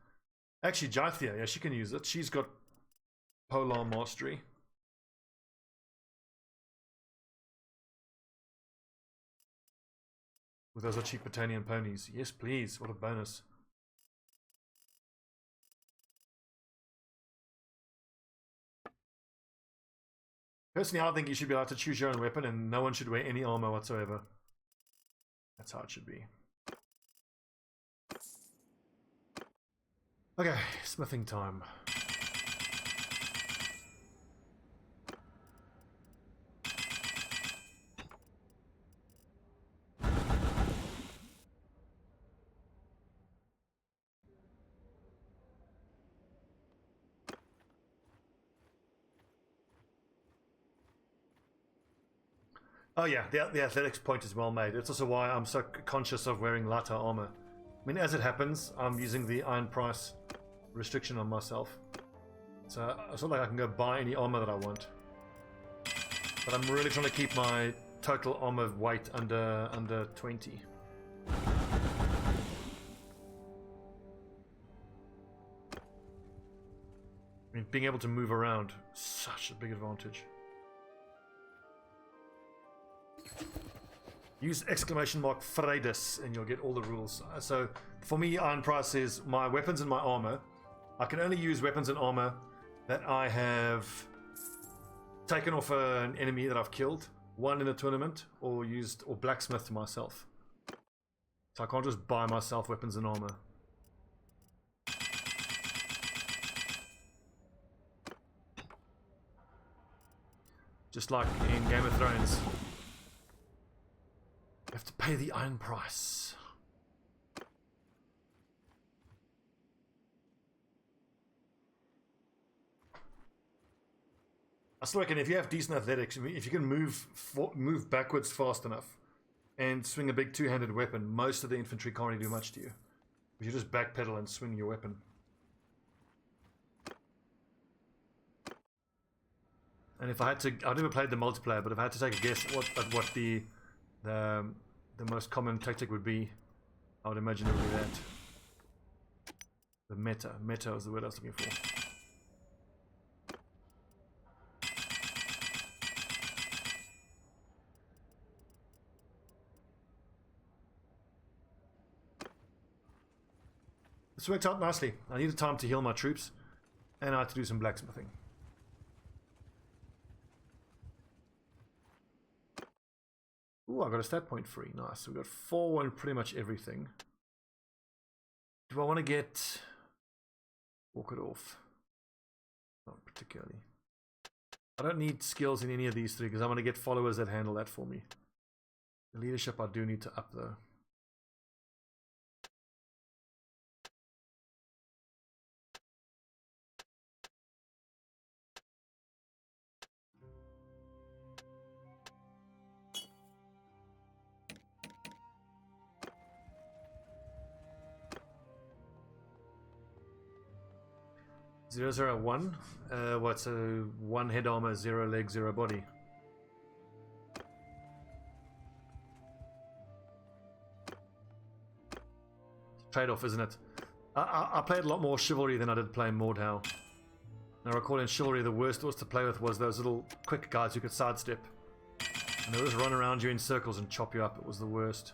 Actually, Jaithia, yeah, she can use it. She's got Polar Mastery. With those are cheap Pt19 ponies. Yes, please. What a bonus. Personally, I think you should be allowed to choose your own weapon and no one should wear any armor whatsoever. That's how it should be. Okay, smithing time. Oh yeah, the athletics point is well made. It's also why I'm so conscious of wearing lighter armor. I mean, as it happens, I'm using the iron price restriction on myself. So it's not like I can go buy any armor that I want. But I'm really trying to keep my total armor weight under 20. I mean, being able to move around, such a big advantage. Use exclamation mark Freydis and you'll get all the rules. So for me, iron price is my weapons and my armor. I can only use weapons and armor that I have taken off an enemy that I've killed, won in a tournament, or used or blacksmithed myself. So I can't just buy myself weapons and armor. just like in Game of Thrones. You have to pay the iron price. I still reckon if you have decent athletics, if you can move backwards fast enough and swing a big two-handed weapon, most of the infantry can't really do much to you. If you just backpedal and swing your weapon. And if I had to, I've never played the multiplayer, but if I had to take a guess at what the most common tactic would be, I would imagine it would be that. The meta is the word I was looking for. This worked out nicely. I needed time to heal my troops, and I had to do some blacksmithing. Ooh, I got a stat point free. Nice. So we got 4 on pretty much everything. Do I want to get... walk it off? Not particularly. I don't need skills in any of these 3 because I'm going to get followers that handle that for me. The leadership I do need to up though. Zero, 0, 1. What's a 1 head armor, 0 leg, 0 body? Trade-off, isn't it? I played a lot more chivalry than I did playing Mordhau. And I recall in chivalry the worst was to play with was those little quick guys who could sidestep. And they just run around you in circles and chop you up. It was the worst.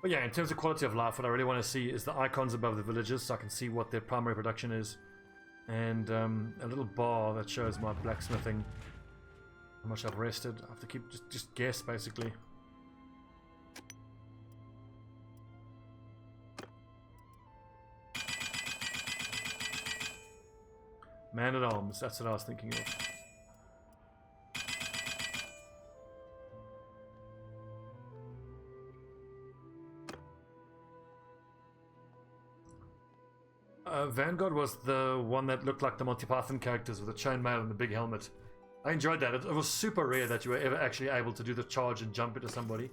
But yeah, in terms of quality of life, what I really want to see is the icons above the villages so I can see what their primary production is. And a little bar that shows my blacksmithing, how much I've rested. I have to keep, just guess basically. Man at arms, that's what I was thinking of. Vanguard was the one that looked like the Monty Python characters with the chainmail and the big helmet. I enjoyed that. It was super rare that you were ever actually able to do the charge and jump into somebody.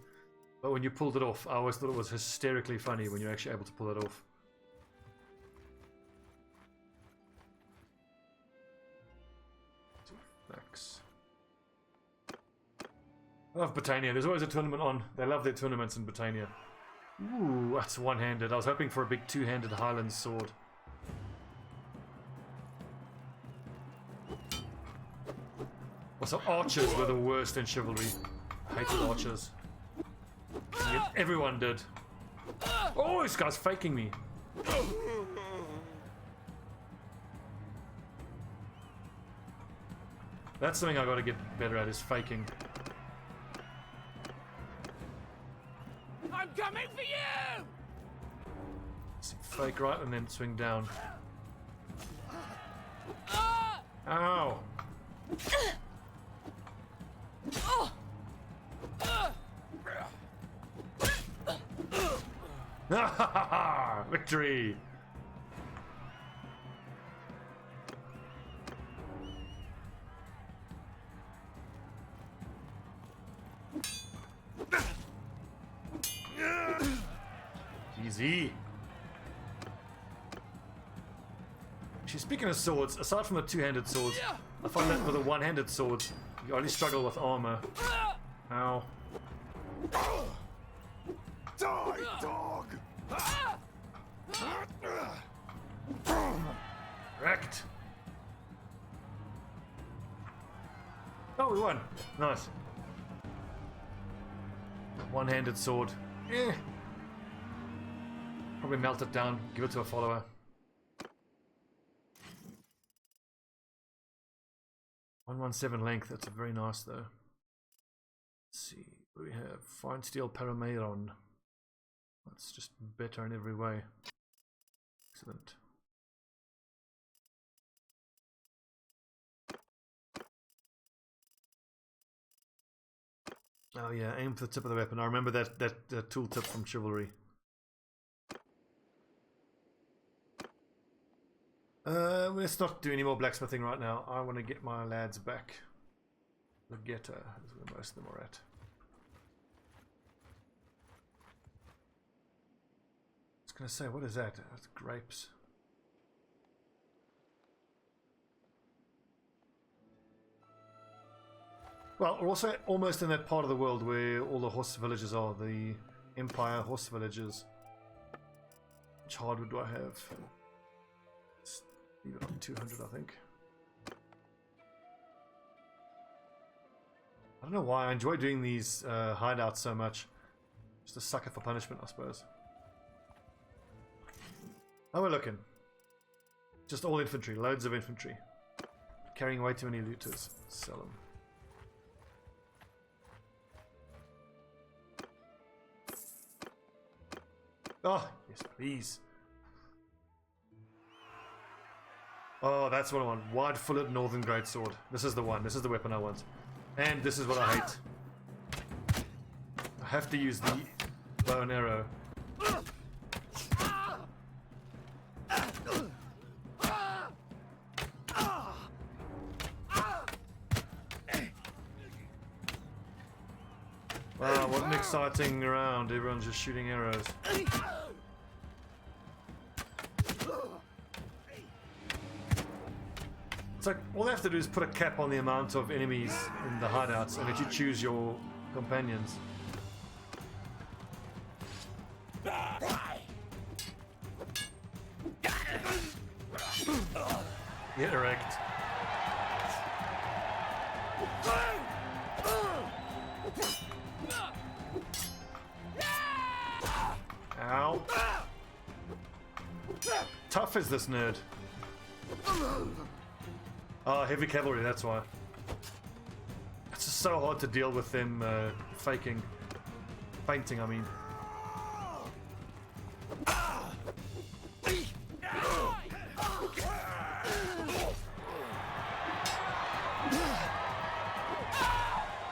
But when you pulled it off, I always thought it was hysterically funny when you're actually able to pull it off. Thanks. I love Britannia. There's always a tournament on. They love their tournaments in Britannia. Ooh, that's one-handed. I was hoping for a big two-handed Highland sword. Also, archers were the worst in chivalry. I hated archers. And yet everyone did. Oh, this guy's faking me. That's something I gotta get better at, is faking. I'm coming for you! Fake right and then swing down. Ow! Victory! Easy. Actually, speaking of swords, aside from the two-handed swords, I find that with the one-handed swords, you only struggle with armor. Ow. Die, dog! Wrecked. Oh, we won. Nice. One-handed sword. Eh. Probably melt it down, give it to a follower. .117 length, that's a very nice though. Let's see, what do we have? Fine steel parameiron. That's just better in every way. Excellent. Oh yeah, aim for the tip of the weapon. I remember that tooltip from Chivalry. Let's not do any more blacksmithing right now. I want to get my lads back. The ghetto is where most of them are at. I was going to say, what is that? That's grapes. Well, we're also almost in that part of the world where all the horse villages are, the Empire horse villages. Which hardwood do I have? Let's leave it on 200, I think. I don't know why I enjoy doing these hideouts so much. Just a sucker for punishment, I suppose. How we're looking? Just all infantry, loads of infantry. Carrying way too many looters. Sell them. Oh, yes, please. Oh, that's what I want. Wide-footed Northern Greatsword. This is the one. This is the weapon I want. And this is what I hate. I have to use the bow and arrow. Wow, what an exciting round. Everyone's just shooting arrows. It's like, all they have to do is put a cap on the amount of enemies in the hideouts and let you choose your companions. Get erect. Ow. Tough is this nerd. Oh, heavy cavalry, that's why. It's just so hard to deal with them faking. Fainting, I mean.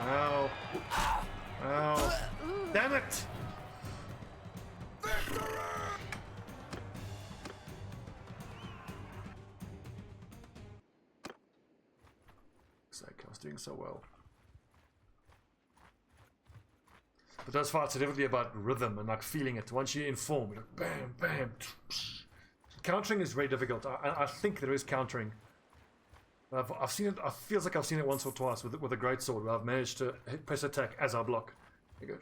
Ow. Ow. Damn it! I was doing so well. But those fights are definitely about rhythm and like feeling it. Once you're in form, you're like bam, bam. Countering is very difficult. I think there is countering. I've seen it. It feels like I've seen it once or twice with a greatsword where I've managed to press attack as I block. You go,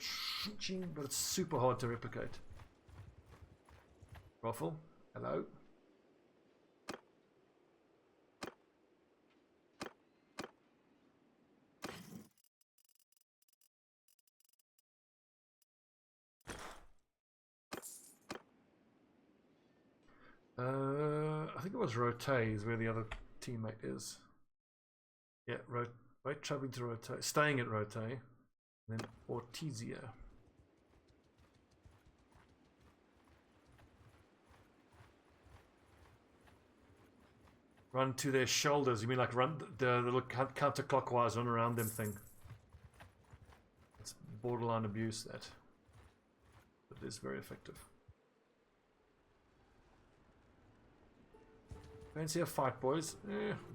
but it's super hard to replicate. Ruffle, hello. I think it was Rote is where the other teammate is. Yeah, wait, traveling to Rote, staying at Rote, and then Ortizia. Run to their shoulders. You mean like run the little counterclockwise run around them thing? It's borderline abuse, that, but it is very effective. Fancy a fight, boys?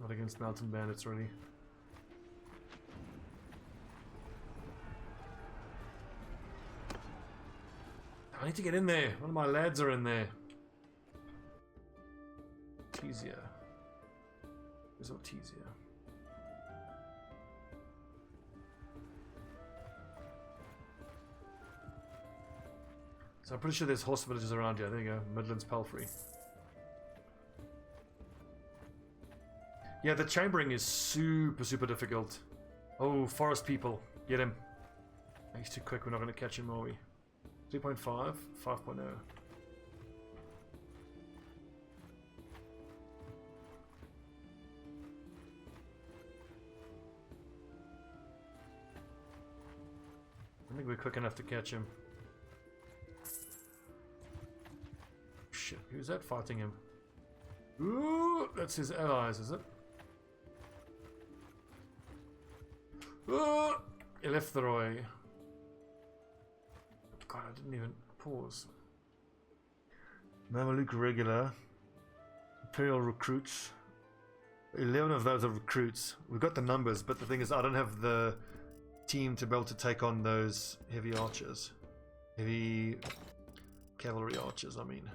Not against mountain bandits, really. I need to get in there. One of my lads are in there. Ortizia. Where's Ortizia? So I'm pretty sure there's horse villages around here. There you go. Midlands Palfrey. Yeah, the chambering is super difficult. Oh, forest people. Get him. He's too quick. We're not going to catch him, are we? 3.5, 5.0. we're quick enough to catch him. Shit, who's that fighting him? Ooh, that's his allies, is it? Ooh, Eleftheroy. God, I didn't even pause. Mameluke regular. Imperial recruits. 11 of those are recruits. We've got the numbers, but the thing is I don't have the team to be able to take on those heavy archers. Heavy cavalry archers, I mean.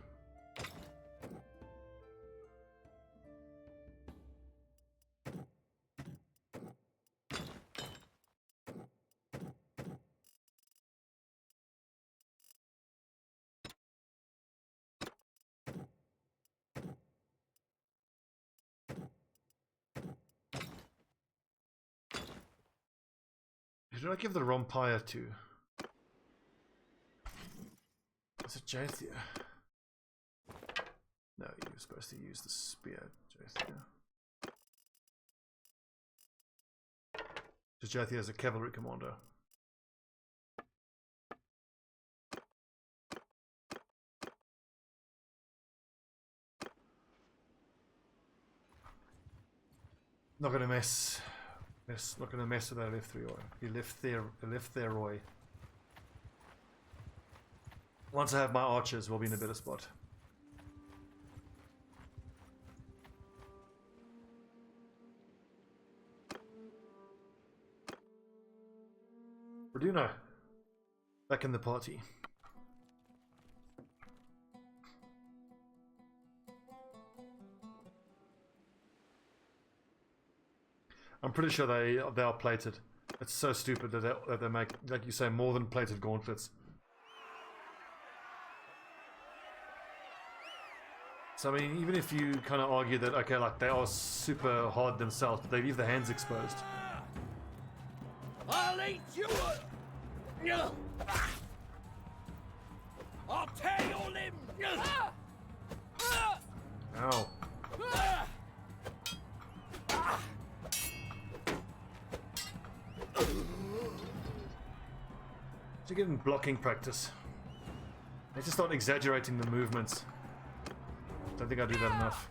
Who did I give the Rompire to? Is it Jathia? No, you're supposed to use the spear, Jathia. Because Jathia is a cavalry commander. Not gonna mess. Not gonna mess with that Eleftheroy. Once I have my archers, we'll be in a better spot. Raduno, back in the party. I'm pretty sure they are plated. It's so stupid that they make, like you say, more than plated gauntlets. So I mean, even if you kind of argue that okay, like they are super hard themselves, but they leave the hands exposed. I'll eat you! I'll tear your limb! Ow. To get in blocking practice. They just start exaggerating the movements. Don't think I do that enough.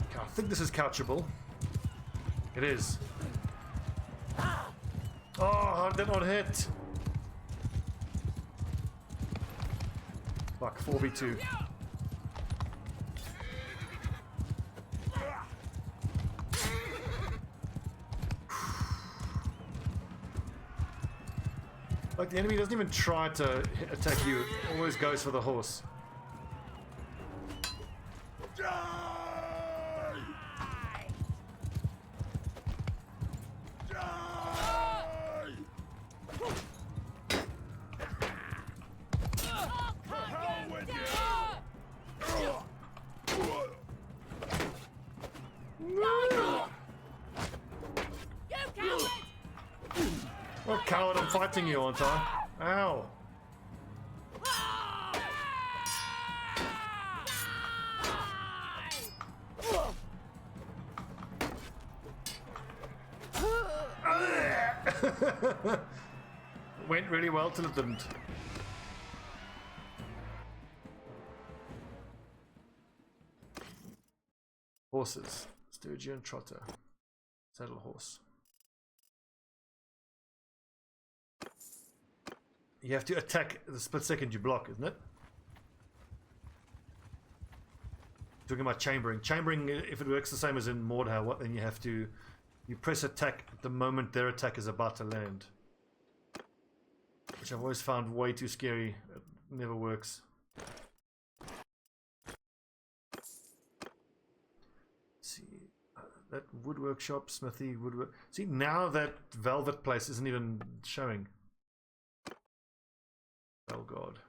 Okay, I think this is couchable. It is. Oh, I did not hit. Fuck, 4v2. Like the enemy doesn't even try to attack you, it always goes for the horse. What coward, I'm fighting you, aren't I? Ow. Went really well till it didn't. Horses. Sturgian trotter. Saddle horse. You have to attack the split second you block, isn't it? Talking about chambering. Chambering, if it works the same as in Mordhau, what then you press attack at the moment their attack is about to land. Which I've always found way too scary. It never works. Let's see. That woodwork shop, smithy, woodwork. See, now that velvet place isn't even showing. Oh god.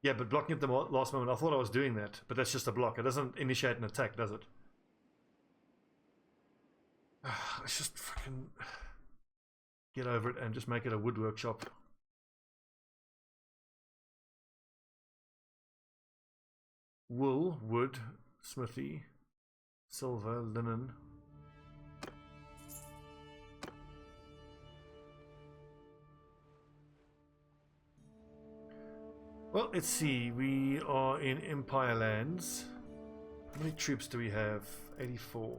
Yeah, but blocking at the last moment, I thought I was doing that, but that's just a block. It doesn't initiate an attack, does it? It's just fucking get over it and just make it a wood workshop. Wool, wood, smithy, silver, linen. Well, let's see. We are in Empire lands. How many troops do we have? 84.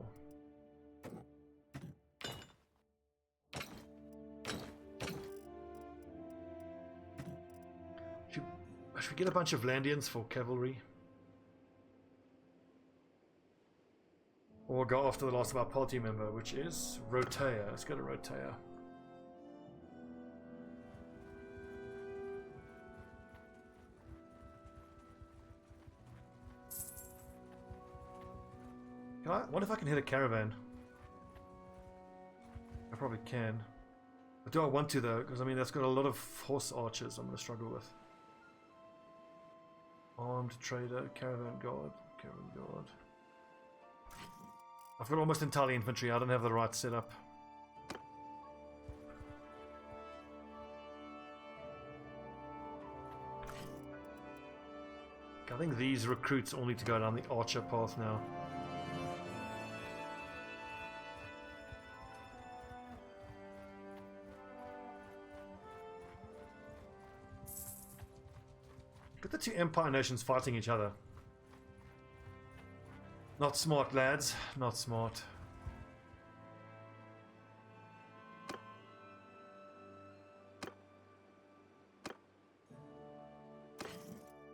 Should we get a bunch of Landians for cavalry? Or go after the last of our party member, which is Rotea. Let's go to Rotea. What if I can hit a caravan? I probably can. But do I want to though? Because I mean that's got a lot of horse archers I'm going to struggle with. Armed trader, caravan guard, caravan guard. I've got almost entirely infantry. I don't have the right setup. I think these recruits all need to go down the archer path now. Got the two Empire nations fighting each other. Not smart, lads. Not smart.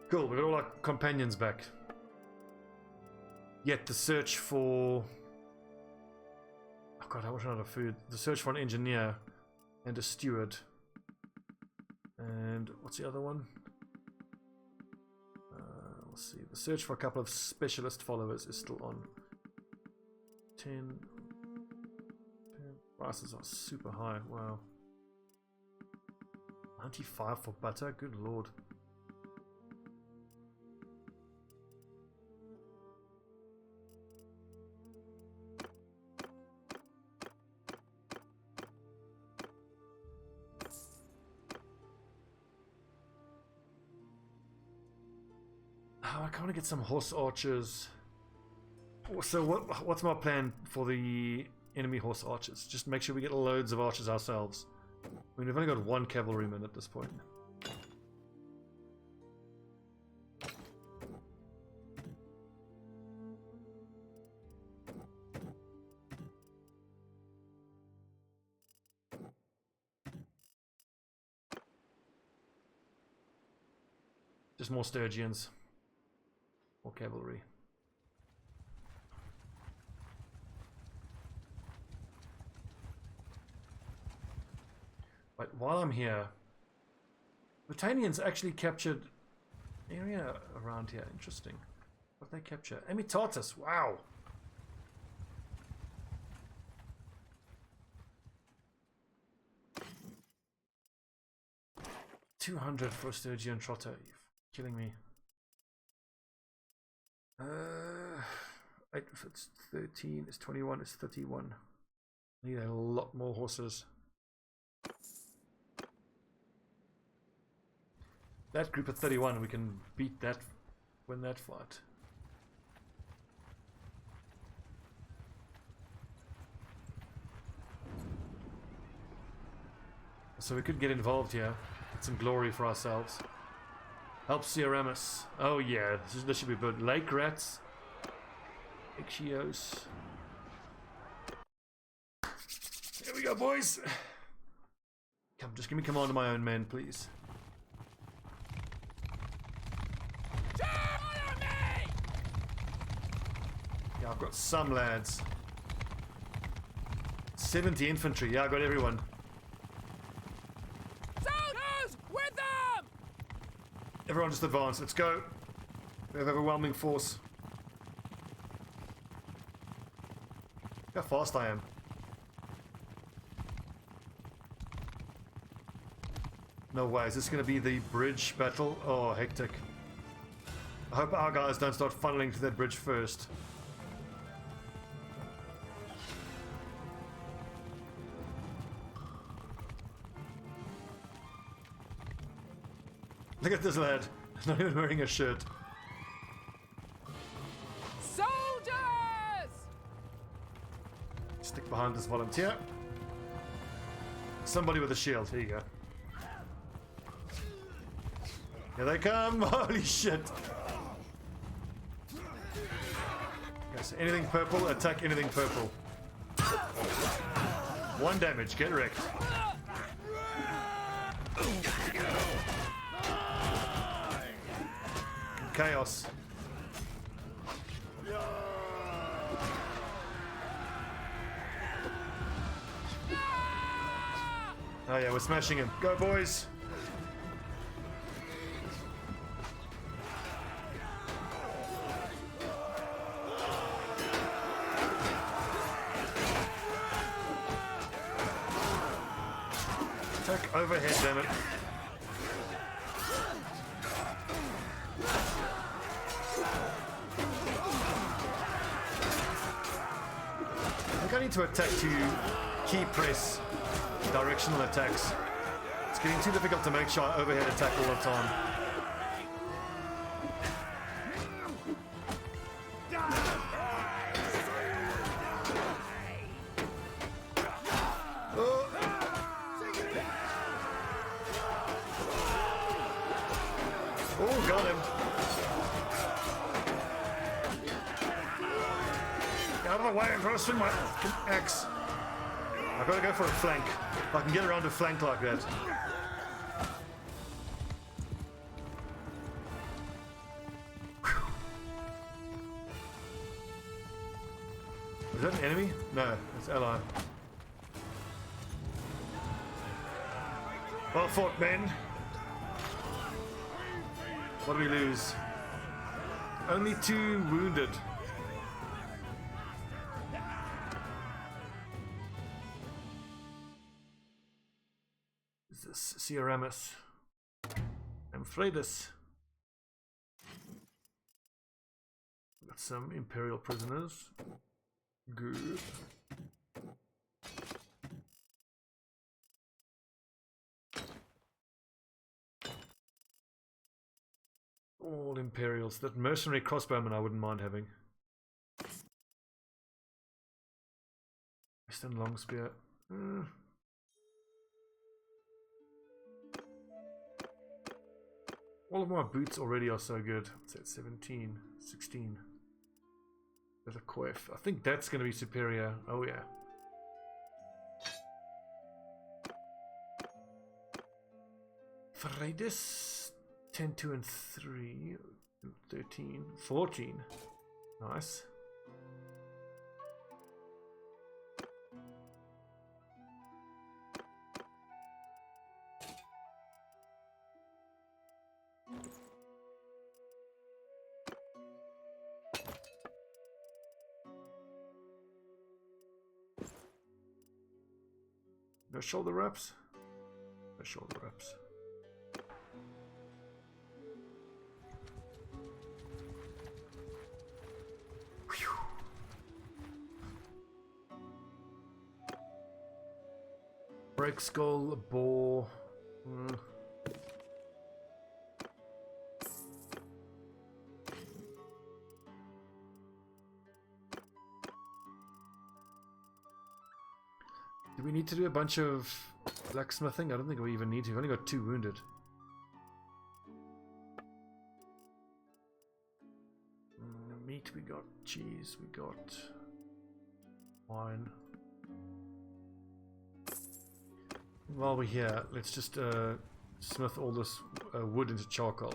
Cool, we got all our companions back. Yet the search for... Oh god, I wish I had a food. The search for an engineer and a steward. And what's the other one? Let's see. The search for a couple of specialist followers is still on. 10. Prices are super high. Wow. 95 for butter. Good lord. I want to get some horse archers. So what's my plan for the enemy horse archers? Just make sure we get loads of archers ourselves. I mean, we've only got one cavalryman at this point. Just more Sturgians. Or cavalry. But while I'm here, Britannians actually captured area around here. Interesting. What did they capture? Amitatus. Wow. $200 for Sturgian Trotter. You're killing me. 8 if it's 13, it's 21, it's 31. Need a lot more horses. That group of 31, we can beat that, win that fight. So we could get involved here, get some glory for ourselves. Help Cearamus. Oh yeah, this should be good. Lake rats. Ixios. Here we go, boys. Come, just give me command of my own men, please. Yeah, I've got some lads. 70 infantry. Yeah, I got everyone. Soldiers, with them! Everyone just advance. Let's go. We have overwhelming force. Look how fast I am. No way. Is this going to be the bridge battle? Oh, hectic. I hope our guys don't start funneling to that bridge first. Look at this lad. He's not even wearing a shirt. Soldiers! Stick behind this volunteer. Somebody with a shield. Here you go. Here they come. Holy shit. Okay, so anything purple, attack anything purple. 1 damage, get wrecked. Chaos. Oh yeah, we're smashing him. Go boys! Attack overhead, damn it. I think I need to attack to key press directional attacks. It's getting too difficult to make sure I overhead attack all the time. Oh, got him. Get out of the way, I'm trying to swing my axe. I've got to go for a flank. If I can get around a flank like that. Is that an enemy? No, it's ally. Well fought, men. What do we lose? Only 2 wounded. Is this Ciaramus? And Freydis. Got some Imperial prisoners. Good. All Imperials. That mercenary crossbowman I wouldn't mind having. Western Longspear. All of my boots already are so good. What's that? 17, 16. There's a coif. I think that's going to be superior. Oh yeah. Freydis. 10, 2, and 3. 13, 14. Nice. No shoulder wraps? No shoulder wraps. Break skull, boar. Do we need to do a bunch of blacksmithing? I don't think we even need to. We've only got 2 wounded. Meat we got, cheese we got, wine. While we're here, let's just smith all this wood into charcoal.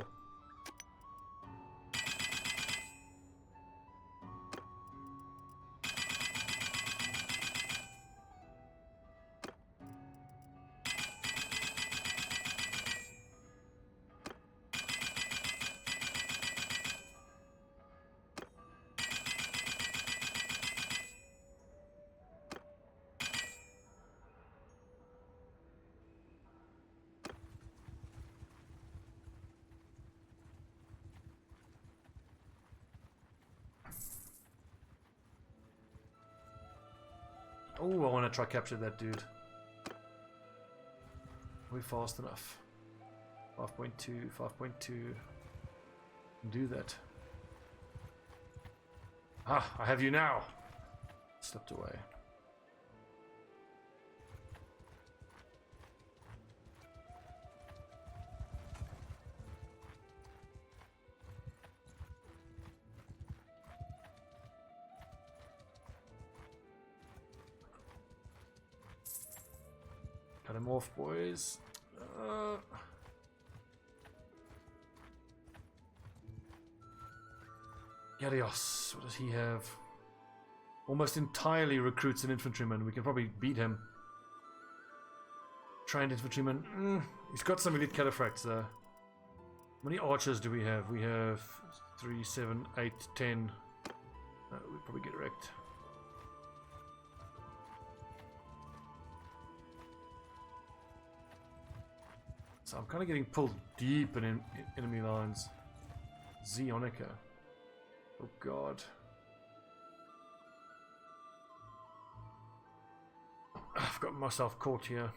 Oh, I want to try capture that dude. Are we fast enough? 5.2, 5.2. Do that. Ah, I have you now. Slipped away. Cut him off, boys. Yarios, what does he have? Almost entirely recruits and infantrymen. We can probably beat him. Trained infantryman. He's got some elite cataphracts though. How many archers do we have? We have 3, 7, 8, 10. We'd probably get wrecked. So I'm kind of getting pulled deep in enemy lines. Zeonica. Oh god. I've got myself caught here.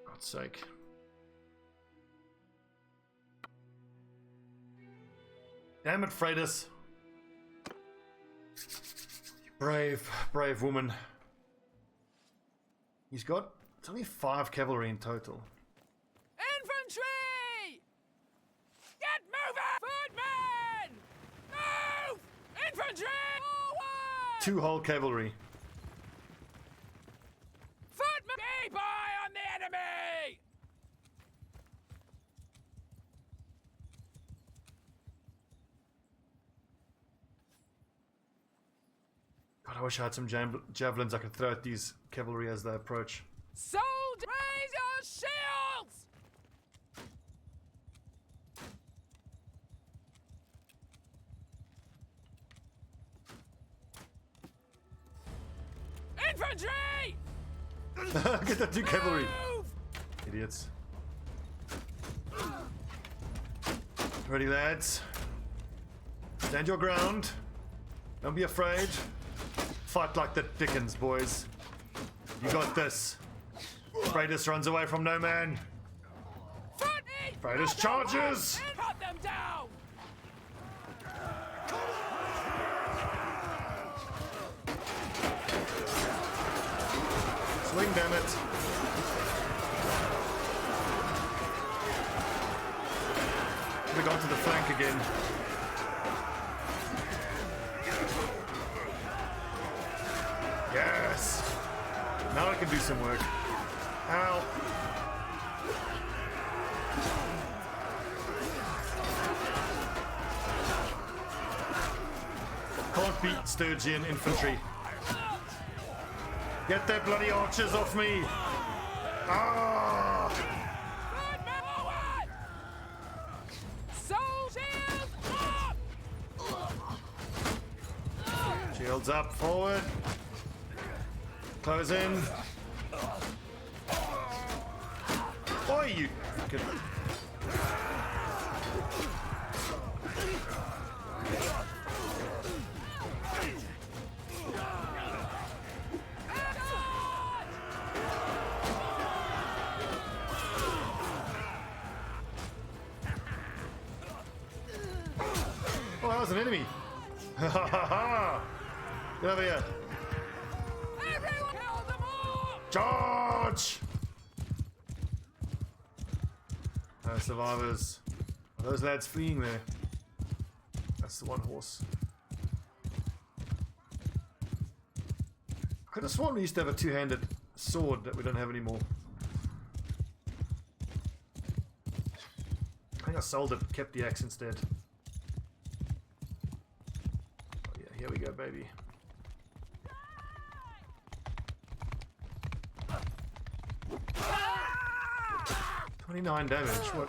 God's sake. Damn it, Freydis. Brave, brave woman. He's got, it's only 5 cavalry in total. Infantry! Get moving! Footmen! Move! Infantry! Forward! 2 whole cavalry. Footmen! Keep eye on the enemy! God, I wish I had some javelins I could throw at these cavalry as they approach. Soldiers, raise your shields! Infantry! Get that 2 cavalry. Move! Idiots. Ready, lads. Stand your ground. Don't be afraid. Fight like the Dickens, boys. You got this. Freydis runs away from no man. Freydis charges! Cut them down! Swing, damn it. We've gone to the flank again. Yes! Now I can do some work. Ow! Can't beat Sturgian infantry. Get their bloody archers off me! Ah! Shields up, forward. Close in. Oi, you fucking... Oh, that was an enemy. Ha ha ha! Get over here. Everyone kill them all! Charge! Survivors. Are those lads fleeing there? That's the one horse. I could have sworn we used to have a 2-handed sword that we don't have anymore. I think I sold it, kept the axe instead. Oh yeah, here we go, baby. $29 damage, what?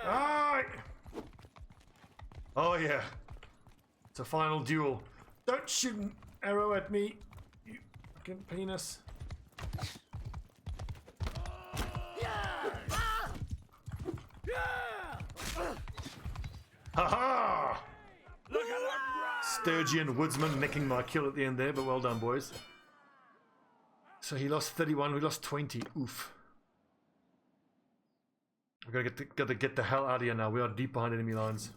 Ah! Oh yeah. It's a final duel. Don't shoot an arrow at me, you fucking penis. Ha ha! Look at them Sturgian woodsman nicking my kill at the end there, but well done, boys. So he lost 31, we lost 20. Oof. We gotta get the hell out of here now. We are deep behind enemy lines.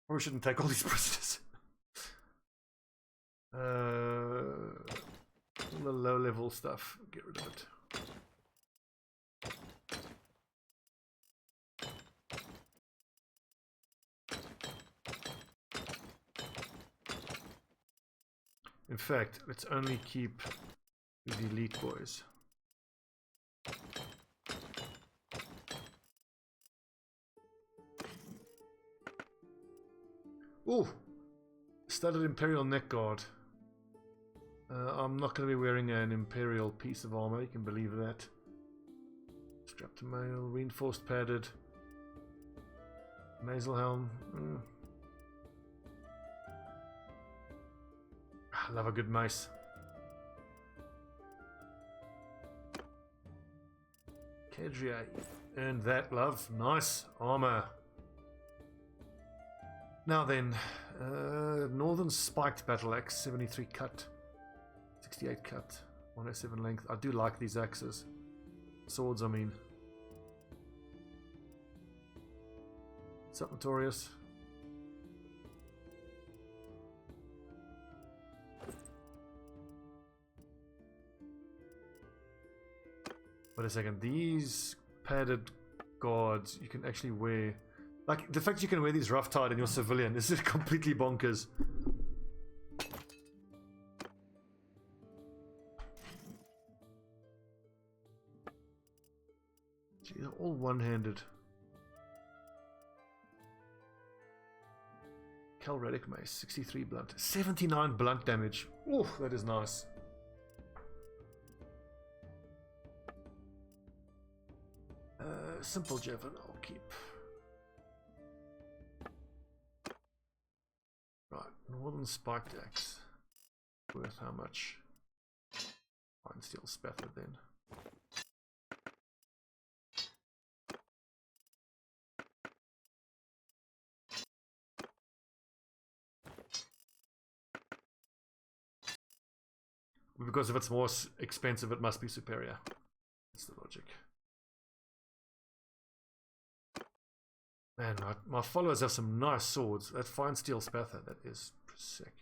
Or we shouldn't take all these prisoners. All the low level stuff, get rid of it. In fact, let's only keep the elite boys. Ooh! Studded Imperial neck guard. I'm not going to be wearing an Imperial piece of armor, you can believe that. Strap to mail, reinforced padded. Nasal helm. I love a good mace. Calradia, earned that, love. Nice armor. Now then, Northern Spiked Battle Axe, 73 cut, 68 cut, 107 length. I do like these axes. Swords, I mean. What's up, Notorious? Wait a second, these padded guards you can actually wear. Like, the fact you can wear these rough tide in your civilian, this is completely bonkers. Gee, they're all one-handed. Calradia mace, 63 blunt, 79 blunt damage. Ooh, that is nice. Simple javelin, I'll keep. Right, Northern Spiked Axe. Worth how much? Fine steel spather then. Because if it's more expensive, it must be superior. That's the logic. Man, my followers have some nice swords. That fine steel spather, that is sick.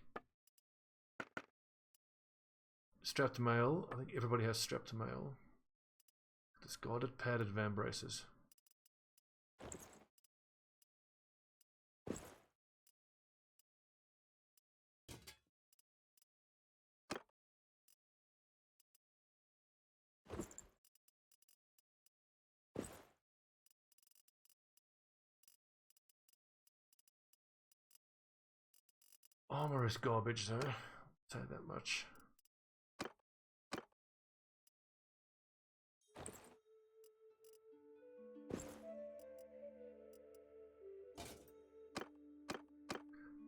Strap to mail. I think everybody has strap to mail. Discarded padded van braces. Armor is garbage though, I'll say that much.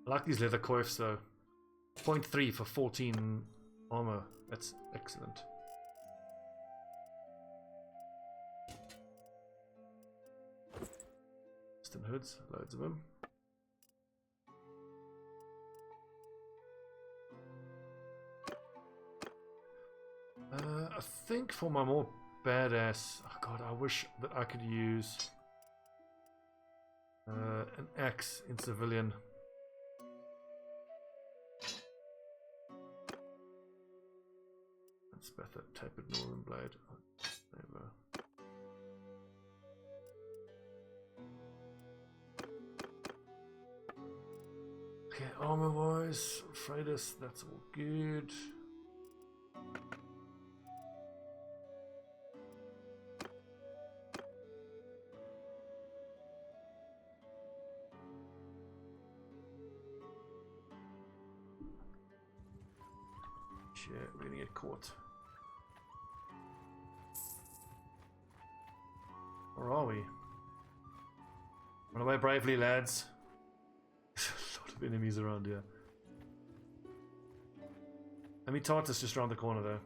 I like these leather coifs though. 0.3 for 14 armor, that's excellent. Piston hoods, loads of them. I think for my more badass, oh god, I wish that I could use an axe in civilian. That's better. Tapered northern blade. Never. Okay, armor wise, Freydis, that's all good. Shit, we're gonna get caught. Where are we? Run away bravely, lads. There's a lot of enemies around here. Let me Tartus just around the corner though.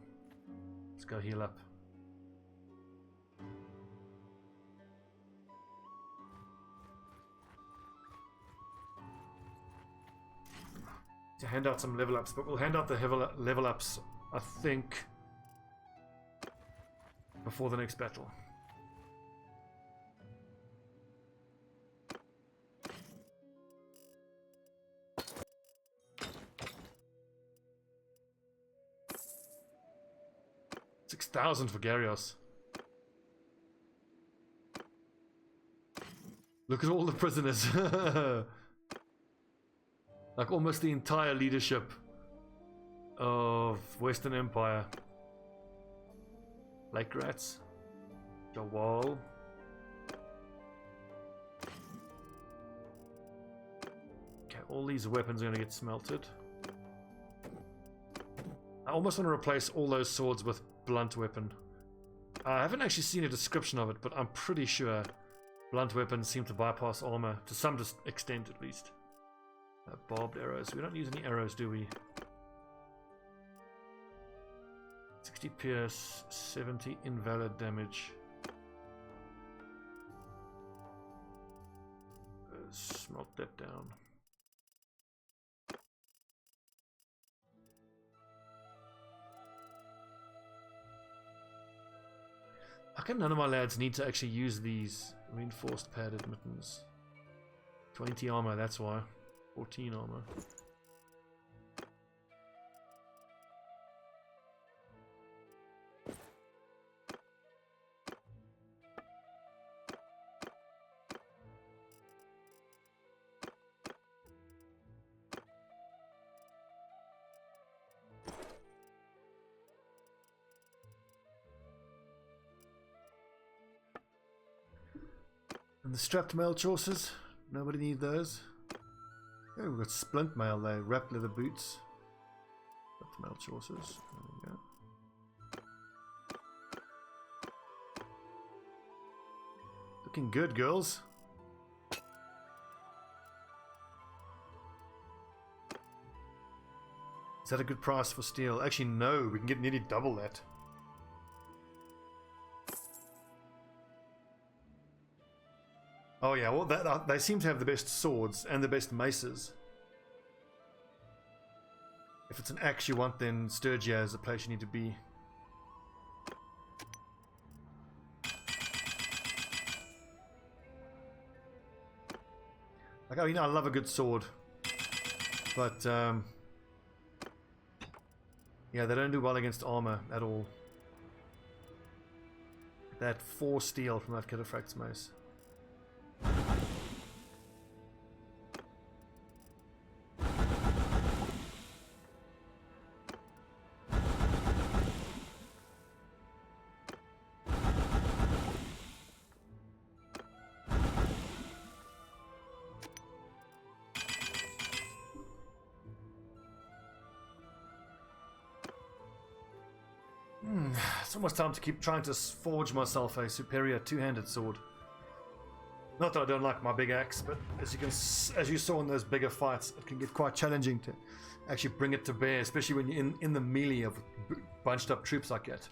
Let's go heal up. to hand out some level ups, but we'll hand out the level ups, I think, before the next battle. $6,000 for Garrios. Look at all the prisoners. Like almost the entire leadership of Western Empire. Lake Rats. Jawal. Okay, all these weapons are going to get smelted. I almost want to replace all those swords with blunt weapon. I haven't actually seen a description of it, but I'm pretty sure blunt weapons seem to bypass armor, to some extent at least. Barbed arrows. We don't use any arrows, do we? 60 pierce, 70 invalid damage. Smelt that down. How come none of my lads need to actually use these reinforced padded mittens? 20 armor, that's why. 14 armor. And the strapped mail choices, nobody need those. Oh, we've got splint mail there, wrapped leather boots. Strapped mail choices, there we go. Looking good, girls. Is that a good price for steel? Actually, no, we can get nearly double that. Oh yeah, well they seem to have the best swords and the best maces. If it's an axe you want, then Sturgia is the place you need to be. Like, I love a good sword, but yeah, they don't do well against armor at all. That 4 steel from that Cataphract's mace. It's almost time to keep trying to forge myself a superior two-handed sword. Not that I don't like my big axe, but as you saw in those bigger fights, it can get quite challenging to actually bring it to bear, especially when you're in the melee of bunched up troops like that.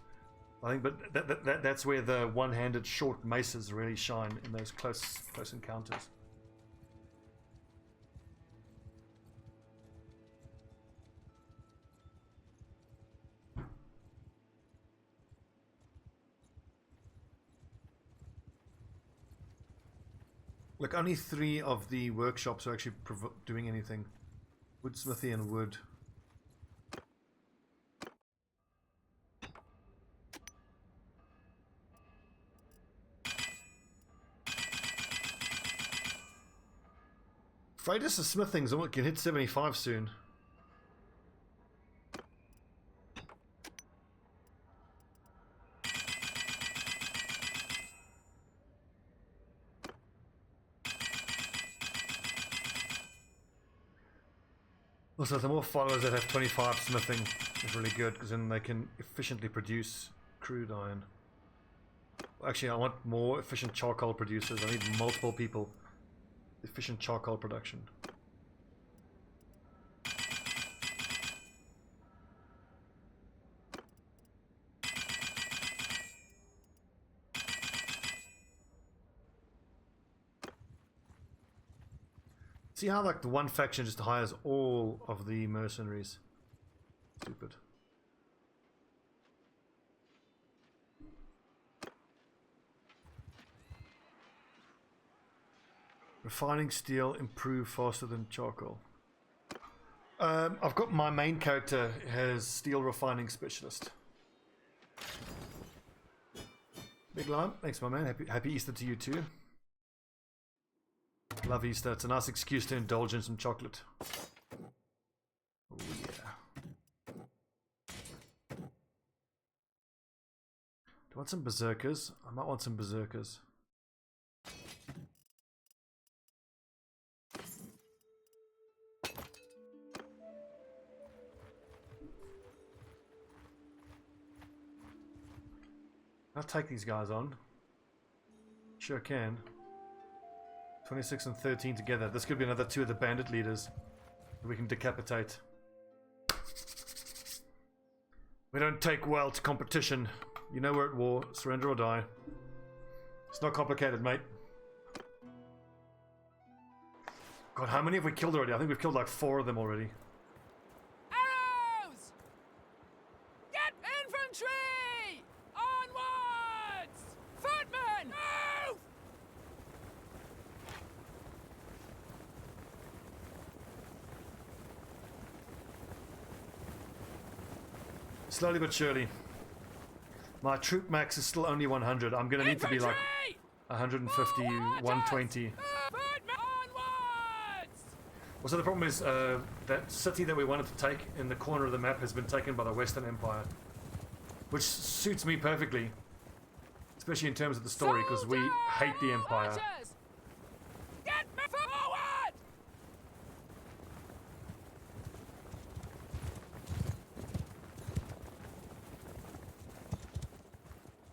I think, but that's where the one-handed short maces really shine in those close encounters. Look, only 3 of the workshops are actually doing anything. Woodsmithy and wood. Freydis is smithing, so it can hit 75 soon. Also, the more followers that have 25 smithing is really good, because then they can efficiently produce crude iron. Actually, I want more efficient charcoal producers. I need multiple people. Efficient charcoal production. See how like the one faction just hires all of the mercenaries? Stupid. Refining steel, improve faster than charcoal. I've got my main character has steel refining specialist. Big Lime, thanks my man. Happy Easter to you too. Love Easter. It's a nice excuse to indulge in some chocolate. Oh yeah. Do I want some berserkers? I might want some berserkers. I'll take these guys on. Sure can. 26 and 13 together. This could be another 2 of the bandit leaders that we can decapitate. We don't take well to competition. You know we're at war. Surrender or die. It's not complicated, mate. God, how many have we killed already? I think we've killed like 4 of them already. Arrows! Get infantry! Onwards! Footmen! Move! Slowly but surely. My troop max is still only 100. I'm gonna need to be like 150, 120. Also, the problem is that city that we wanted to take in the corner of the map has been taken by the Western Empire, which suits me perfectly, especially in terms of the story, because we hate the Empire. Get me forward!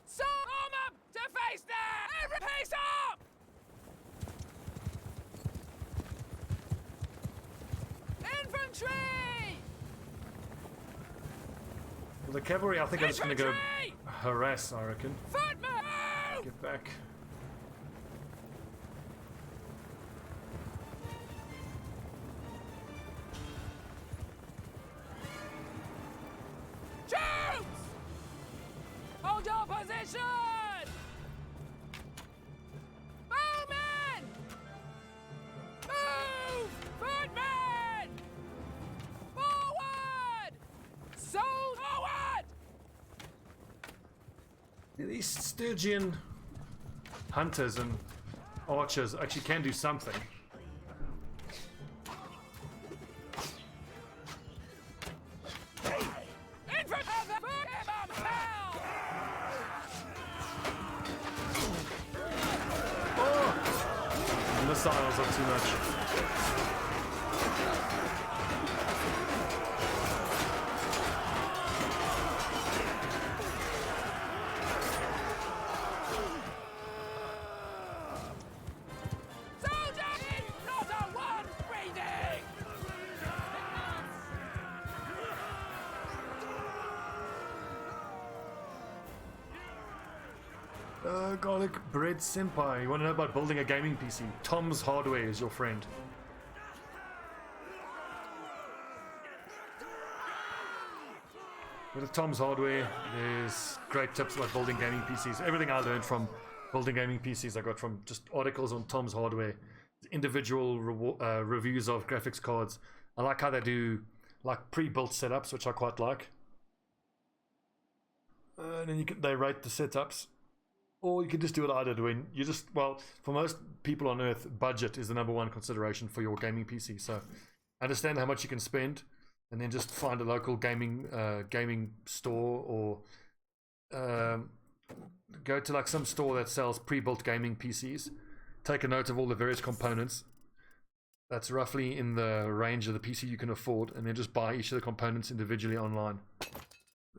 So arm up to face them! Every pace up! Infantry! Well, the cavalry, I think I'm just going to go harass, I reckon. Footmen! Get back. Troops! Hold your position! Bowmen! Move! Footmen! Forward! So forward! Yeah, these Sturgian hunters and archers actually can do something. Missiles are too much. Garlic Bread Senpai, you want to know about building a gaming PC? Tom's Hardware is your friend. With Tom's Hardware, there's great tips about building gaming PCs. Everything I learned from building gaming PCs I got from just articles on Tom's Hardware, individual reviews of graphics cards. I like how they do like pre-built setups, which I quite like. And then they rate the setups. Or you can just do what I did when you just, well, for most people on Earth, budget is the #1 consideration for your gaming PC. So understand how much you can spend, and then just find a local gaming store, or go to like some store that sells pre-built gaming PCs. Take a note of all the various components. That's roughly in the range of the PC you can afford, and then just buy each of the components individually online.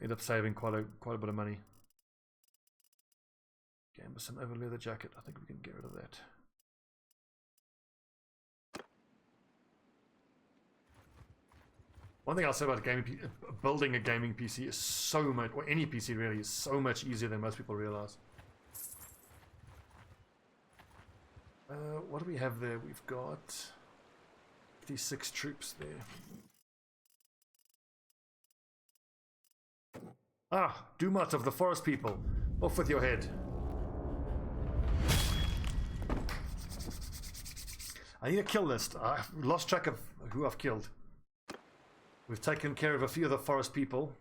End up saving quite a bit of money. Gamberson over leather jacket. I think we can get rid of that. One thing I'll say about building a gaming PC is so much, or any PC really, is so much easier than most people realize. What do we have there? We've got 56 troops there. Ah, Dumat of the Forest People. Off with your head. I need a kill list. I've lost track of who I've killed. We've taken care of a few of the Forest People.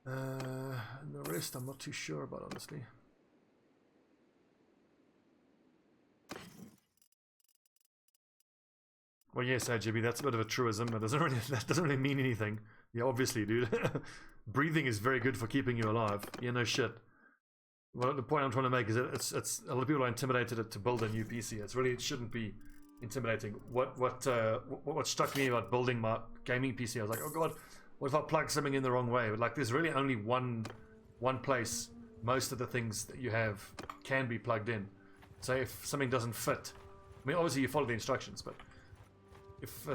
And the rest I'm not too sure about, honestly. Well, yes, AJB, that's a bit of a truism. That doesn't really mean anything. Yeah, obviously, dude. Breathing is very good for keeping you alive. Yeah, no shit. Well, the point I'm trying to make is that it's a lot of people are intimidated to build a new PC. It shouldn't be intimidating. What struck me about building my gaming PC, I was like, oh god, what if I plug something in the wrong way? But like, there's really only one place most of the things that you have can be plugged in. So if something doesn't fit, I mean, obviously you follow the instructions, but if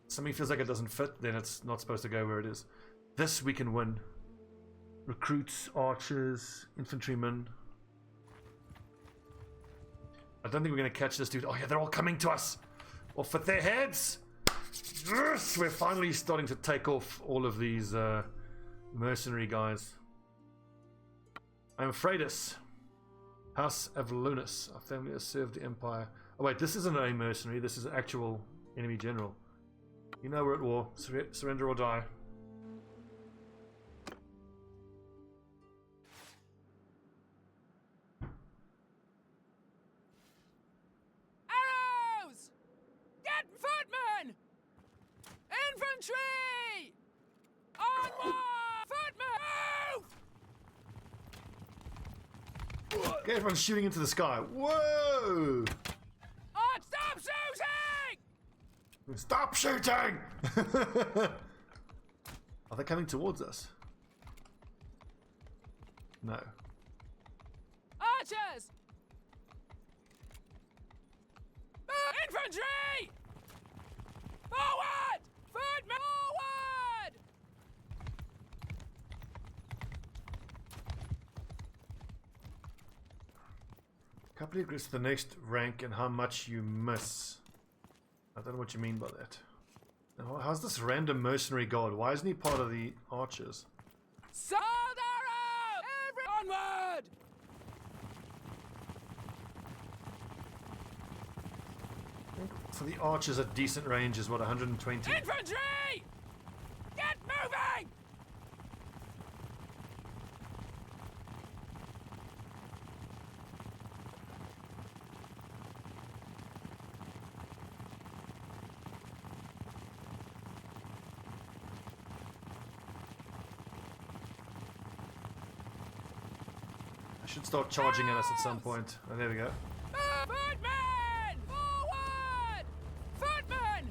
something feels like it doesn't fit, then it's not supposed to go where it is. This we can win. Recruits, archers, infantrymen. I don't think we're going to catch this dude. Oh yeah, they're all coming to us. Off with their heads. Yes, we're finally starting to take off all of these mercenary guys. I'm Freydis, House Avalonis. Our family has served the Empire. Oh wait, this isn't a mercenary. This is an actual enemy general. You know we're at war. Surrender or die. Arrows! Get footmen! Infantry! Onward! Footmen! Move! Okay, everyone's shooting into the sky. Whoa! Oh, stop shooting! Stop shooting! Are they coming towards us? No. Archers! Infantry! Forward! Footmen! Forward! Company agrees to the next rank and how much you miss. I don't know what you mean by that. Now, how's this random mercenary god? Why isn't he part of the archers? Sword arrow! Onward! I think for the archers, a decent range is what, 120? Infantry! Get moving! I should start charging at us at some point. Oh, there we go. Footmen! Forward! Footmen!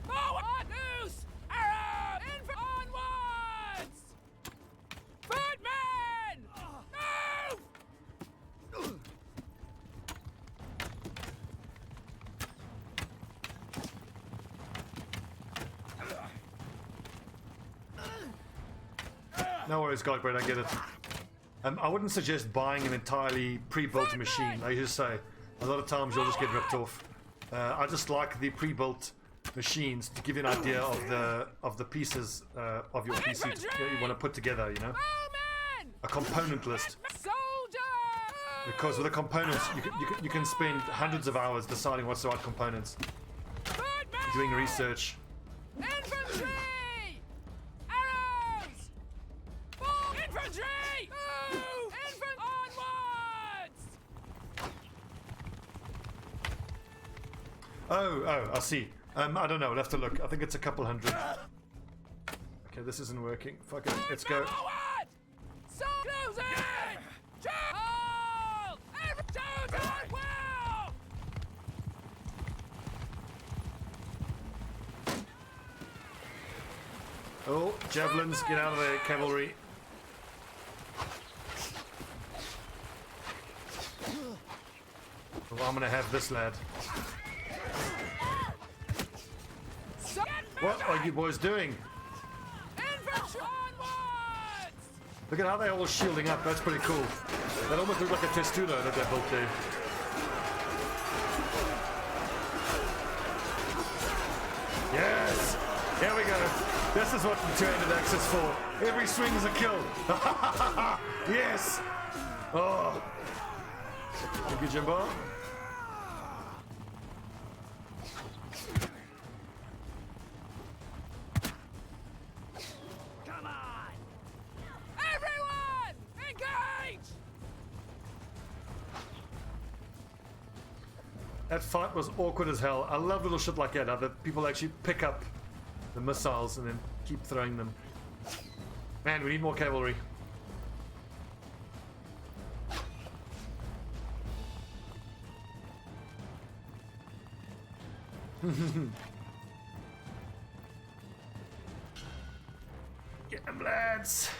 Forward! Loose! Arrow! Onwards! Footmen! Move! No worries, Godbread, I get it. I wouldn't suggest buying an entirely pre-built machine. I just say, a lot of times you'll just get ripped off. I just like the pre-built machines to give you an idea of the pieces of your PC that you want to put together, you know? A component list. Because with the components, you can spend hundreds of hours deciding what's the right components. Doing research. Infantry! Arrows! Infantry! Move! Onwards! Oh, I see. I don't know, I'll have to look. I think it's a couple hundred. Okay, this isn't working. Fuck it, let's go. Forward! So closing! Hold! Every total will! Oh, javelins, get out of there, cavalry. Well, I'm gonna have this lad. What are you boys doing? Infantry onwards! Look at how they're all shielding up, that's pretty cool. That almost looks like a testudo that they built there. Here we go. This is what the two-handed axe is for. Every swing is a kill. Yes. Oh. Thank you, Jimbo. Come on! Everyone! Engage! That fight was awkward as hell. I love little shit like that. How that people actually pick up the missiles and then keep throwing them. Man, we need more cavalry. Get them, lads.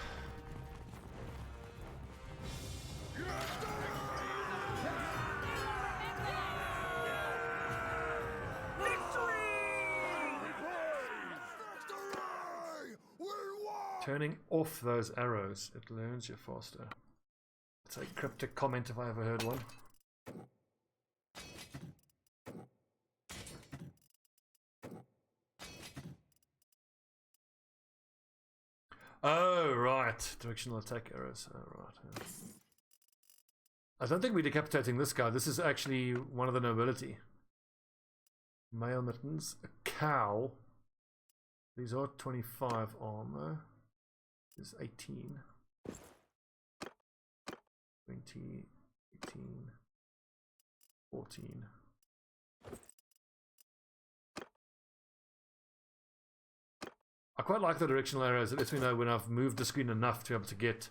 Turning off those arrows, it learns you faster. It's a cryptic comment if I ever heard one. Oh, right. Directional attack arrows. Oh, right. Yeah. I don't think we're decapitating this guy. This is actually one of the nobility. Mail mittens. A cow. These are 25 armor. This is 18. 20, 18, 14. I quite like the directional arrows. It lets me know when I've moved the screen enough to be able to get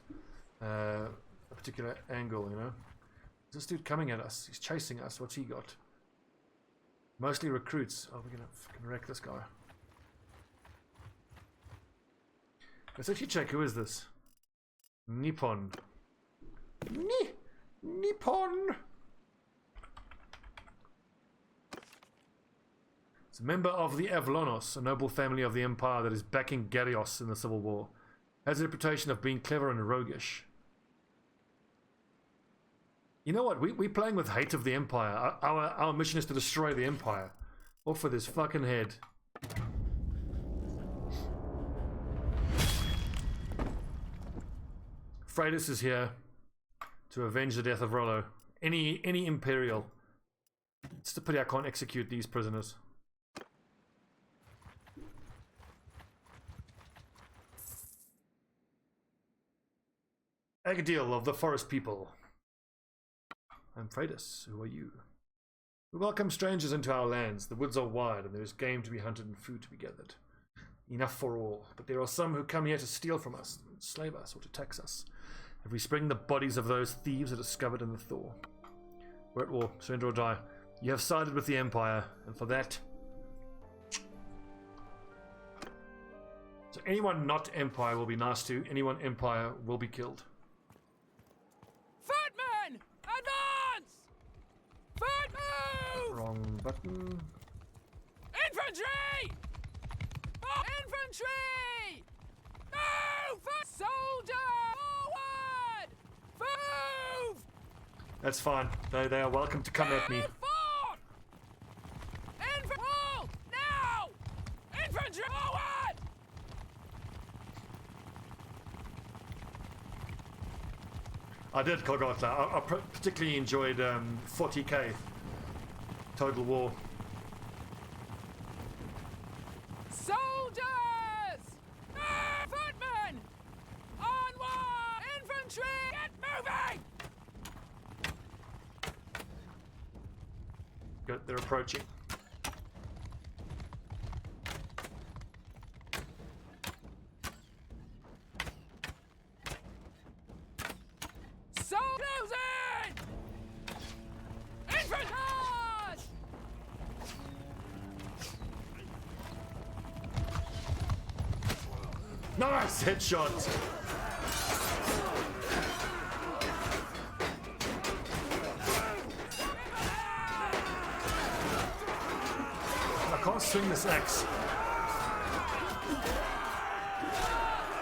a particular angle, you know. Is this dude coming at us? He's chasing us. What's he got? Mostly recruits. Oh, we're gonna fucking wreck this guy. Let's actually check. Who is this? Nippon. Nippon! It's a member of the Avlonos, a noble family of the Empire that is backing Garrios in the Civil War. Has a reputation of being clever and roguish. You know what? We're playing with hate of the Empire. Our mission is to destroy the Empire. Off with his fucking head. Freydis is here to avenge the death of Rollo. Any Imperial. It's a pity I can't execute these prisoners. Agadiel of the Forest People. I'm Freydis. Who are you? We welcome strangers into our lands. The woods are wide and there is game to be hunted and food to be gathered. Enough for all. But there are some who come here to steal from us, enslave us, or to tax us. If we spring the bodies of those thieves are discovered in the thaw. We're at war. Surrender or die. You have sided with the Empire, and for that... So anyone not Empire will be nice to. Anyone Empire will be killed. Footmen! Advance! Foot move! Wrong button. Infantry! Oh, infantry! Move! Soldier! Forward! Move! That's fine. They are welcome to come at me. Forward! Infantry! Now! Infantry! Forward! I did Calradia. I particularly enjoyed 40k Total War. Soldiers! Footmen! Onward! Infantry! Get moving! Good, they're approaching. Soldiers in! Infantry! Nice headshot. I can't swing this axe.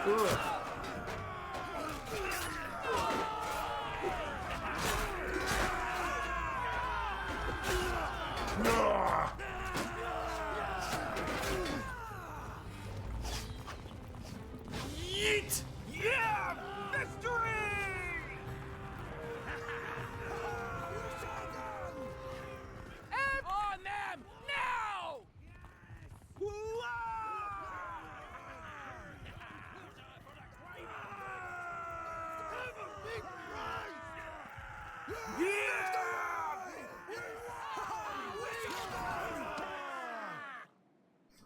Ugh.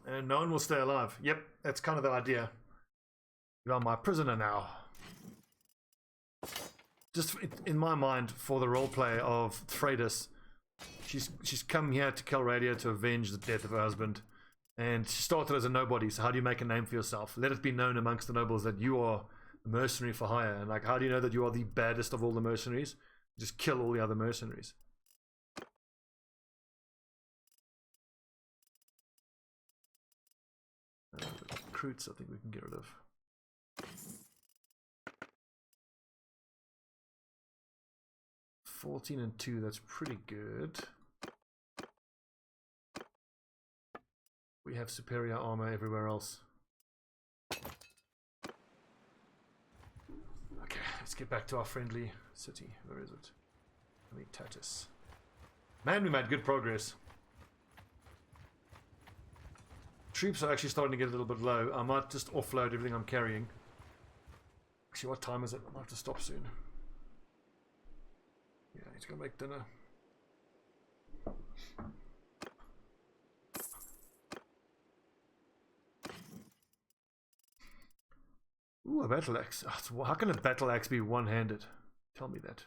And no one will stay alive. Yep, that's kind of the idea. You are my prisoner now. Just in my mind, for the roleplay of Freydis, she's come here to Calradia to avenge the death of her husband. And she started as a nobody, so how do you make a name for yourself? Let it be known amongst the nobles that you are a mercenary for hire. And like, how do you know that you are the baddest of all the mercenaries? Just kill all the other mercenaries. Recruits, I think we can get rid of. $14 and 2, that's pretty good. We have superior armor everywhere else. Okay, let's get back to our friendly city. Where is it? I mean, Tatus. Man, we made good progress. Troops are actually starting to get a little bit low. I might just offload everything I'm carrying. Actually, what time is it? I might have to stop soon. Yeah, I need to go make dinner. Ooh, a battle axe. Oh, how can a battle axe be one-handed? Tell me that.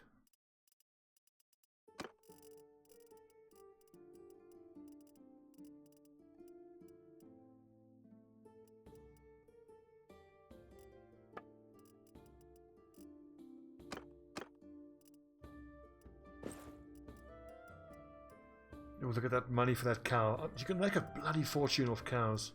Oh, look at that money for that cow. You can make a bloody fortune off cows.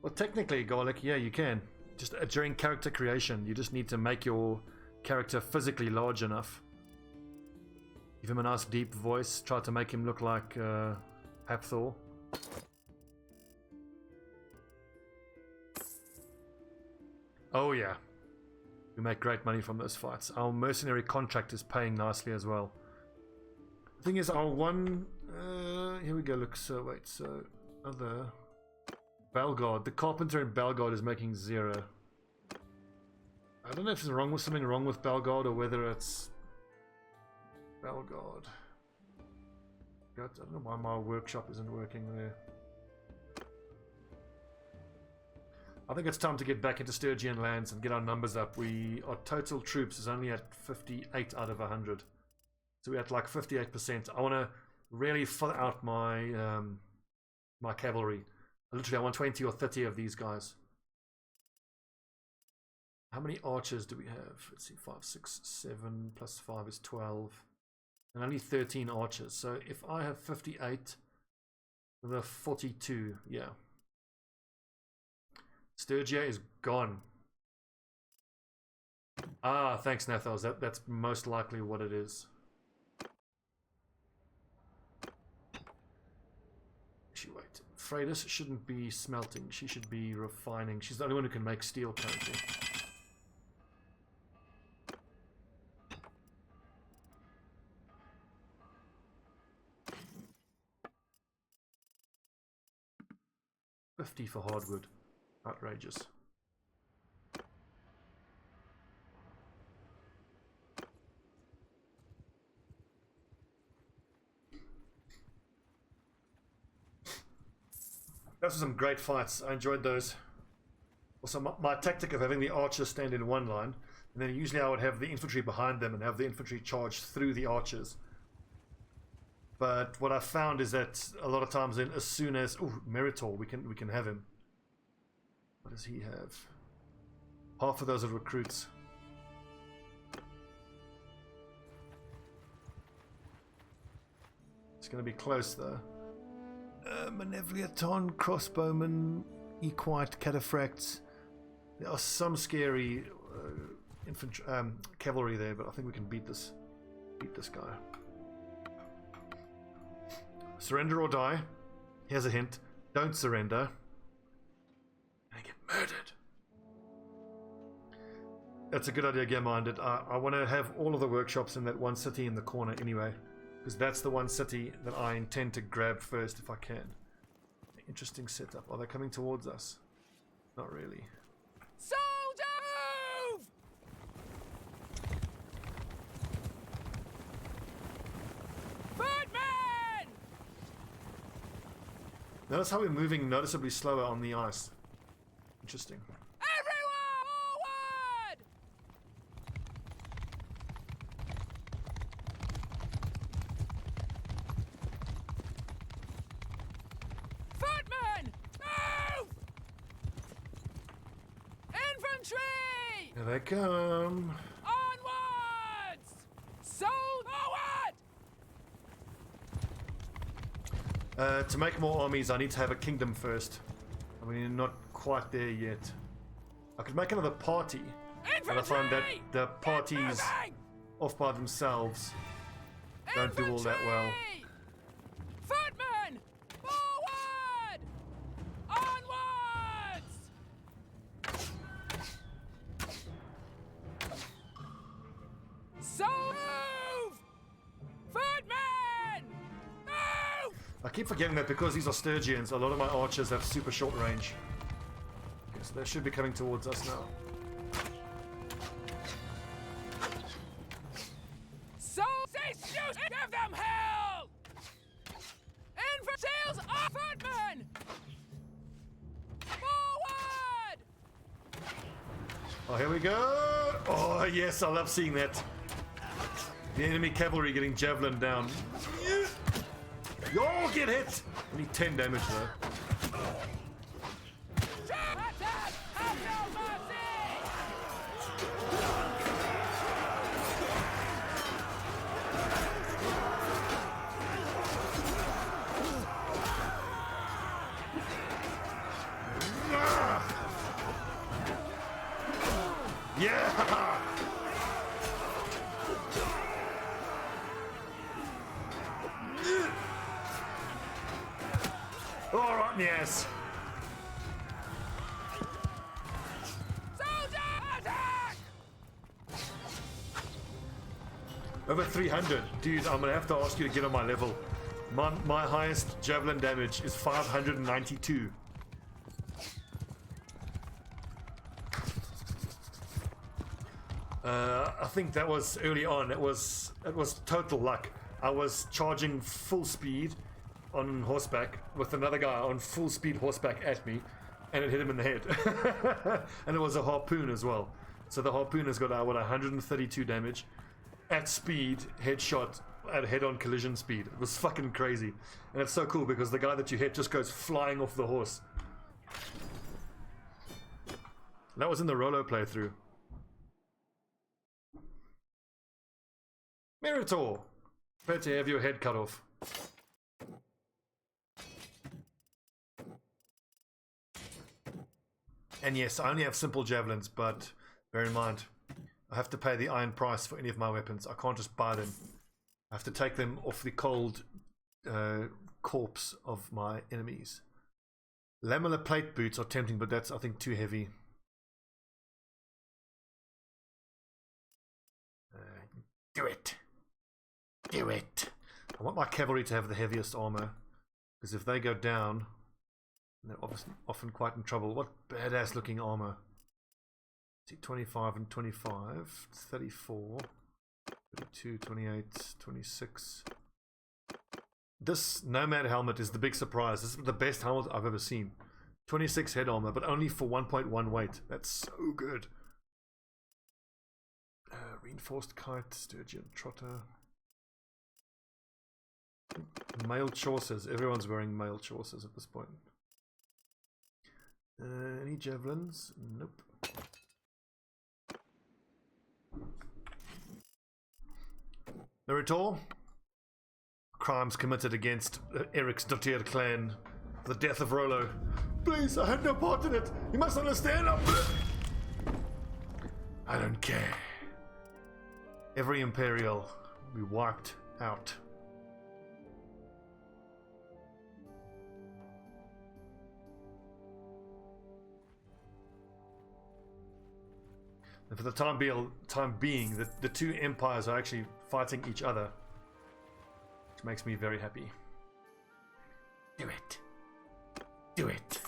Well, technically, Garlic, yeah, you can. Just during character creation, you just need to make your character physically large enough. Give him a nice deep voice. Try to make him look like Hapthor. Oh yeah, we make great money from those fights. Our mercenary contract is paying nicely as well. The thing is, our one here we go. Look, so wait, so other Belgard. The carpenter in Belgard is making 0. I don't know if there's something wrong with Belgard or whether it's Belgard. I don't know why my workshop isn't working there. I think it's time to get back into Sturgian lands and get our numbers up. Our total troops is only at 58 out of 100. So we're at like 58%. I want to really fill out my my cavalry. Literally, I want 20 or 30 of these guys. How many archers do we have? Let's see, 5, 6, 7 plus 5 is 12. And only 13 archers. So if I have 58 with a 42, yeah. Sturgia is gone. Ah, thanks, Nathos. That's most likely what it is. Actually, wait. Freydis shouldn't be smelting. She should be refining. She's the only one who can make steel currently. $50 for hardwood. Outrageous. Those were some great fights. I enjoyed those. Also, my tactic of having the archers stand in one line, and then usually I would have the infantry behind them and have the infantry charge through the archers. But what I found is that a lot of times, then as soon as Meritor, we can have him. What does he have? Half of those are recruits. It's going to be close though. Manevliaton, crossbowmen, equite, cataphracts. There are some scary infantry, cavalry there, but I think we can beat this guy. Surrender or die. Here's a hint. Don't surrender. And get murdered. That's a good idea, Gear Minded. I want to have all of the workshops in that one city in the corner anyway, because that's the one city that I intend to grab first if I can. Interesting setup. Are they coming towards us? Not really. Soldier move! Footman! Notice how we're moving noticeably slower on the ice. Interesting. Everyone forward! Footman! Move! Infantry! Here they come. Onwards! Sold forward! To make more armies, I need to have a kingdom first. I mean, not quite there yet. I could make another party, but I find that the parties off by themselves don't do all that well. Footmen! Forward! Onwards! So move! Footmen! Move! I keep forgetting that because these are Sturgians, a lot of my archers have super short range. Okay, so they should be coming towards us now. So cease use! Give them hell! Infantils are footmen! Forward! Oh, here we go! Oh, yes, I love seeing that. The enemy cavalry getting javelin down. Y'all get hit! Only 10 damage though. Attack! Have no mercy! Yeah! All right, yes. Soldier attack! Over 300. Dude, I'm gonna have to ask you to get on my level. My highest javelin damage is 592. I think that was early on. It was total luck. I was charging full speed on horseback with another guy on full speed horseback at me, and it hit him in the head. And it was a harpoon as well. So the harpoon has got 132 damage at speed, headshot at head-on collision speed. It was fucking crazy, and it's so cool because the guy that you hit just goes flying off the horse. That was in the Rollo playthrough. Meritor! Prepare to have your head cut off. And yes, I only have simple javelins, but bear in mind, I have to pay the iron price for any of my weapons. I can't just buy them. I have to take them off the cold corpse of my enemies. Lamellar plate boots are tempting, but that's, I think, too heavy. Do it! Do it! I want my cavalry to have the heaviest armor, because if they go down, they're obviously often quite in trouble. What badass looking armor. 25 and 25, 34, 32, 28, 26. This Nomad helmet is the big surprise. This is the best helmet I've ever seen. 26 head armor, but only for 1.1 weight. That's so good. Reinforced kite, Sturgian trotter. Mailed chaucers. Everyone's wearing mailed chaucers at this point. Any javelins? Nope. Meritor? Crimes committed against Eriksdottir clan. The death of Rollo. Please, I had no part in it. You must understand. I don't care. Every Imperial will be wiped out. And for the time being, the two empires are actually fighting each other, which makes me very happy. Do it. Do it.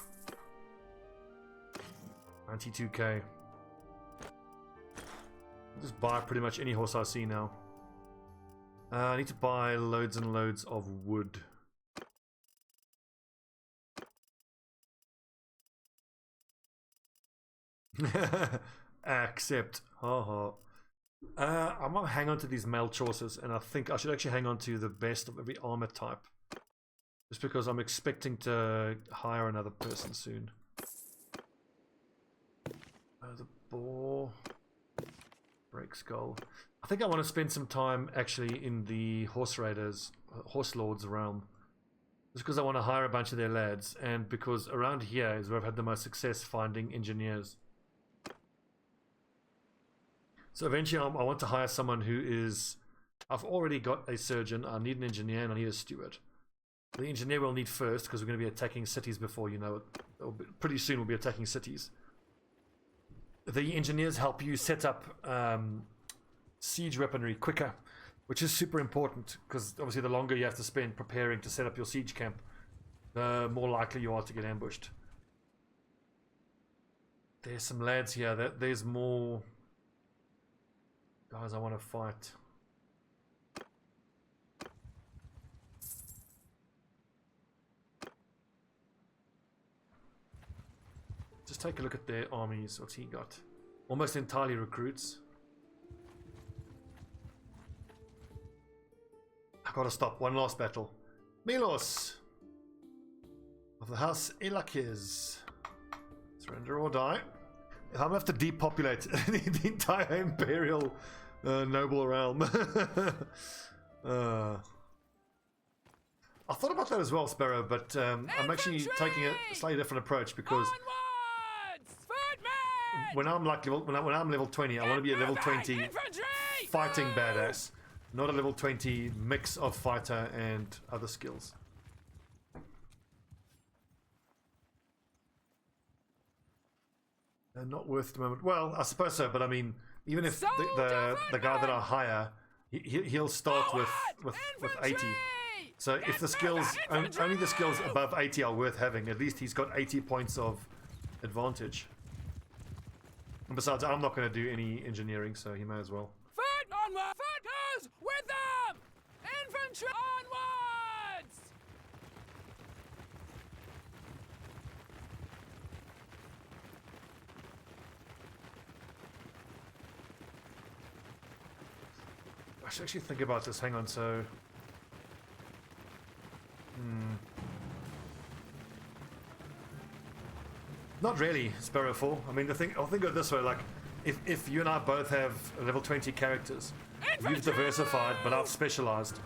92k. I'll just buy pretty much any horse I see now. I need to buy loads and loads of wood. Accept. I'm gonna hang on to these mail choices, and I think I should actually hang on to the best of every armor type. Just because I'm expecting to hire another person soon. The boar. Break skull. I think I want to spend some time actually in the horse raiders, horse lords realm. Just because I want to hire a bunch of their lads, and because around here is where I've had the most success finding engineers. So eventually I want to hire someone who is... I've already got a surgeon, I need an engineer, and I need a steward. The engineer we'll need first, because we're going to be attacking cities before you know it. Pretty soon we'll be attacking cities. The engineers help you set up siege weaponry quicker, which is super important, because obviously the longer you have to spend preparing to set up your siege camp, the more likely you are to get ambushed. There's some lads here, there's more guys I want to fight. Just take a look at their armies. What's he got? Almost entirely recruits. I've got to stop. One last battle. Milos of the House Elakiz. Surrender or die. I'm gonna have to depopulate the entire Imperial noble realm. I thought about that as well, Sparrow, but I'm actually taking a slightly different approach, because when I'm like when I'm level 20, I want to be a level 20 fighting badass, not a level 20 mix of fighter and other skills. Not worth the moment. Well, I suppose so, but I mean, even if the guy that I hire, he'll start with 80. So if the skills, only the skills above 80 are worth having, at least he's got 80 points of advantage. And besides, I'm not going to do any engineering, so he may as well. Foot onward! Foot goes with them! Infantry onwards! I should actually think about this. Hang on, so... Not really, Sparrow 4. I mean, I'll think of it this way, like, if you and I both have level 20 characters, you've diversified, but I've specialized.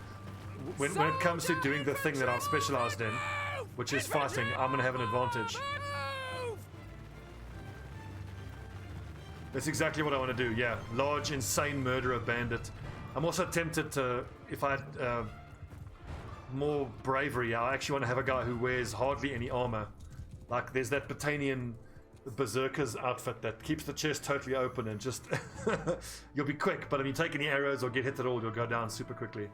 When it comes to doing the thing that I've specialized in, which is fighting, I'm going to have an advantage. That's exactly what I want to do, yeah. Large, insane murderer bandit. I'm also tempted to, if I had more bravery, I actually want to have a guy who wears hardly any armor. Like, there's that Pt19 berserker's outfit that keeps the chest totally open and just... You'll be quick, but if you take any arrows or get hit at all, you'll go down super quickly.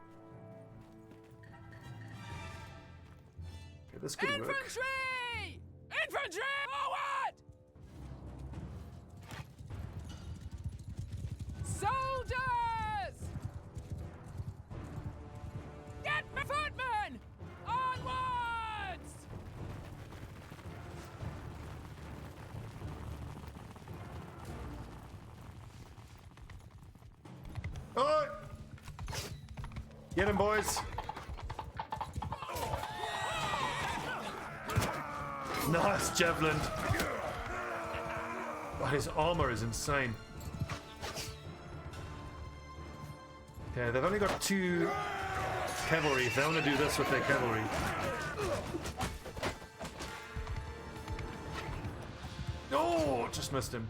Okay, this could work. Infantry! Infantry! Forward! Soldiers! Get me footmen! Onwards! Oh! Get him, boys! Nice javelin! Oh, his armor is insane. Okay, they've only got 2 cavalry. If they want to do this with their cavalry. Oh, just missed him.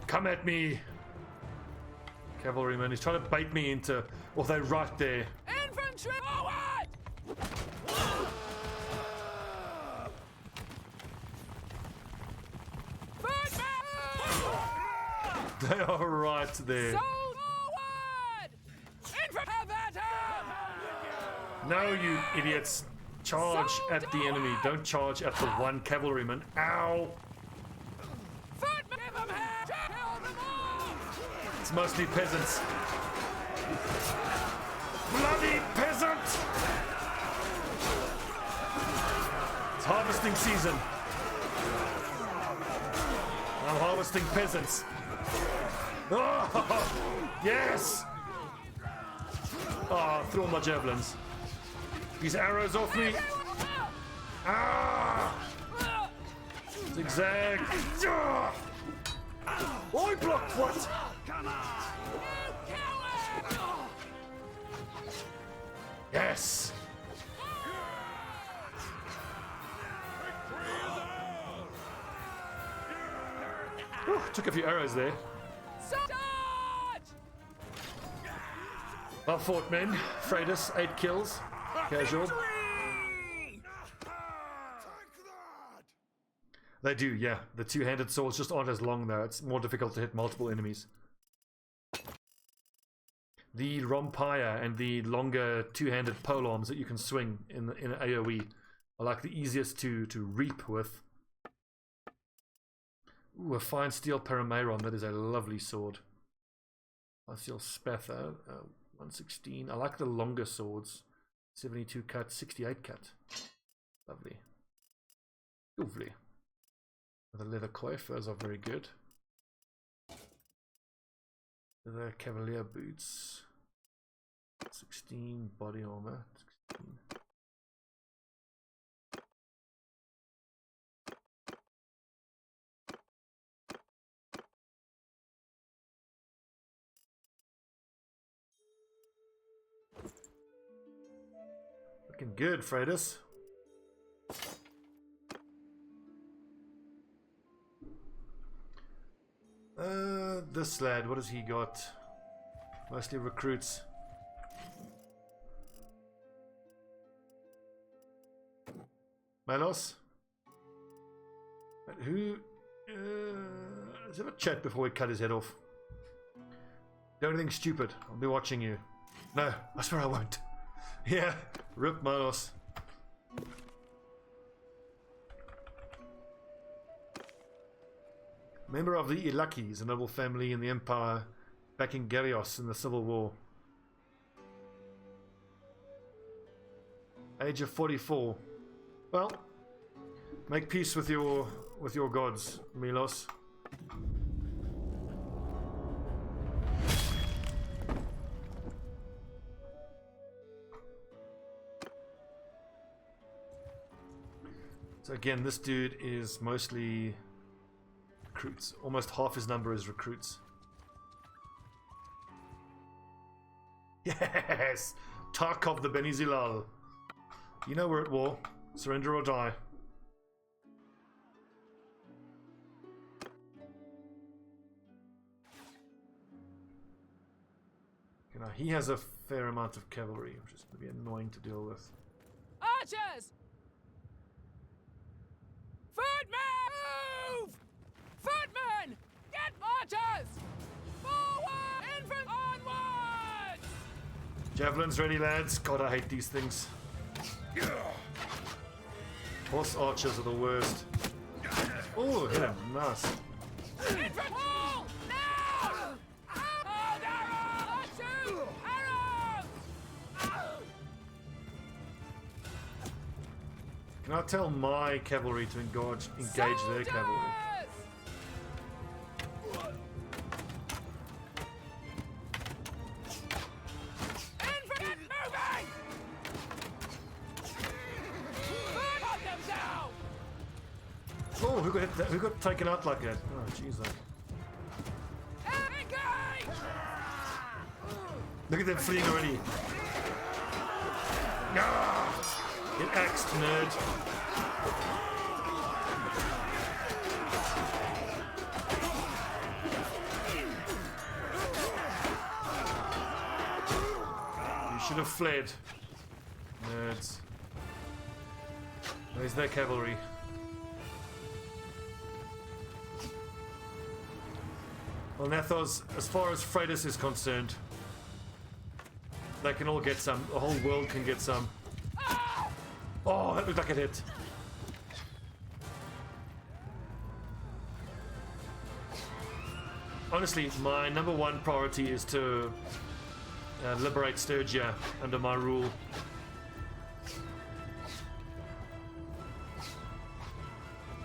Come at me, cavalryman. He's trying to bait me into... Oh, they're right there. Infantry forward! Footmen! They are right there. So forward! Infantry! Have at 'em! No, you idiots. Charge at the enemy. Don't charge at the one cavalryman. Ow! Footmen! Give 'em hell! Kill them all! It's mostly peasants. Bloody peasant! It's harvesting season. I'm harvesting peasants. Oh, yes! Oh, throw my javelins. These arrows off me. Ah! Zigzag. Ah! Oh, I blocked what? Yes! Whew, took a few arrows there. Well fought, men. Freydis, 8 kills. Casual. They do, yeah. The two-handed swords just aren't as long, though. It's more difficult to hit multiple enemies. The Rompire and the longer two-handed polearms that you can swing in an AoE are like the easiest to reap with. Ooh, a fine steel Parameiron. That is a lovely sword. Fine steel Spatha. 116. I like the longer swords. 72 cut, 68 cut. Lovely. Lovely. The leather coiffers are very good. The cavalier boots. 16 body armor. 16. Looking good, Freydis. This lad, what has he got? Mostly recruits. Malos? Who? Let's have a chat before we cut his head off. Do anything stupid. I'll be watching you. No, I swear I won't. Yeah, rip Malos. Member of the Ilakis, a noble family in the Empire, backing Garios in the Civil War. Age of 44. Well, make peace with your gods, Milos. So again, this dude is mostly recruits. Almost half his number is recruits. Yes! Tarkov the Beni Zilal. You know we're at war. Surrender or die. You know, he has a fair amount of cavalry, which is going to be annoying to deal with. Archers! Footmen! Move! Footmen! Get archers! Forward! Infantry onwards! Javelins ready, lads. God, I hate these things. Horse archers are the worst. Oh, hit him. Nice. Infantry! Pull! Now! Hold arrows! Shoot! Arrows! Can I tell my cavalry to engage their cavalry? Oh, who got hit that? Who got taken out like that? Oh, jeez. Look at them fleeing already. Ah! Get axed, nerd. You should have fled, nerds. Where's their cavalry? Well, Nathos, as far as Freydis is concerned, they can all get some. The whole world can get some. Oh, that looked like it hit. Honestly, my #1 priority is to liberate Sturgia under my rule.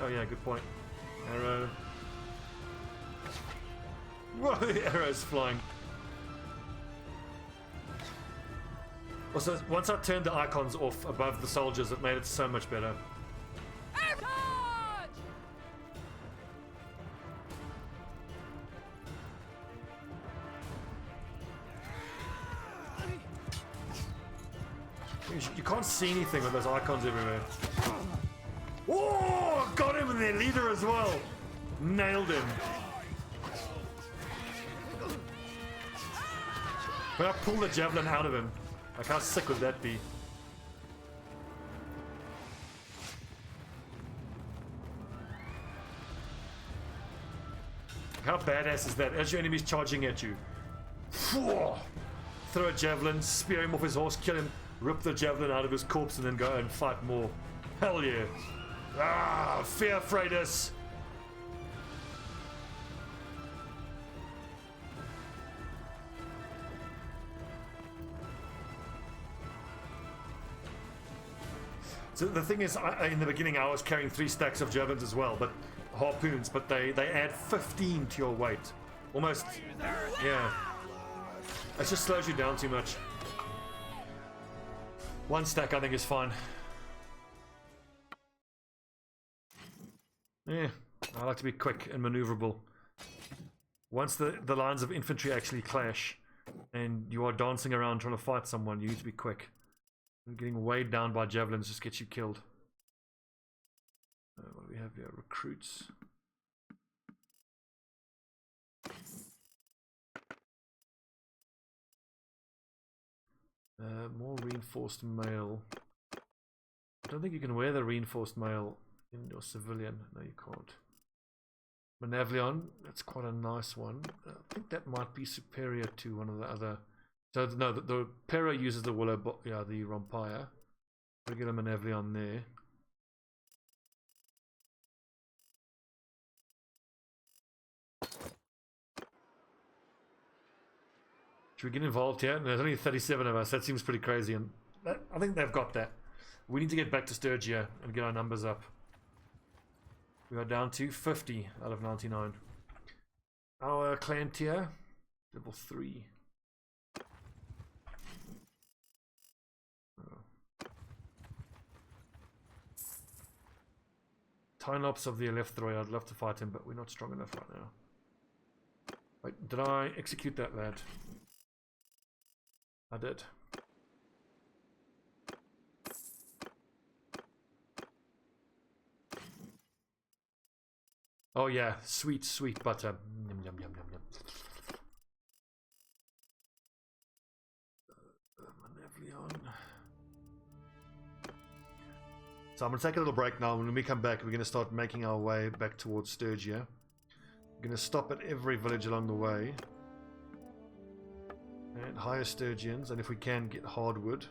Oh yeah, good point. Arrow. Whoa, the arrow's flying. Also, once I turned the icons off above the soldiers, it made it so much better. You can't see anything with those icons everywhere. Oh, got him and their leader as well. Nailed him. But I pulled the javelin out of him. Like, how sick would that be? How badass is that? As your enemy's charging at you, throw a javelin, spear him off his horse, kill him, rip the javelin out of his corpse, and then go and fight more. Hell yeah. Ah, fear Freydis. So the thing is, in the beginning I was carrying 3 stacks of javelins as well, but harpoons, but they add 15 to your weight. Almost, yeah. It just slows you down too much. 1 stack I think is fine. Yeah, I like to be quick and maneuverable. Once the lines of infantry actually clash and you are dancing around trying to fight someone, you need to be quick. And getting weighed down by javelins just gets you killed. What do we have here? Recruits. More reinforced mail. I don't think you can wear the reinforced mail in your civilian. No, you can't. Manavlion, that's quite a nice one. I think that might be superior to one of the other. So no, the Pera uses the Willow, yeah, the Rompire. Regular Manavlion there. Should we get involved here? There's only 37 of us. That seems pretty crazy, and I think they've got that. We need to get back to Sturgia and get our numbers up. We are down to 50 out of 99. Our clan tier, level 3. Tynops of the Eleftheroid, I'd love to fight him, but we're not strong enough right now. Wait, did I execute that lad? I did. Oh yeah, sweet, sweet butter. Yum, yum, yum, yum, yum. So I'm going to take a little break now. When we come back, we're going to start making our way back towards Sturgia. We're going to stop at every village along the way. And hire Sturgians, and if we can, get hardwood.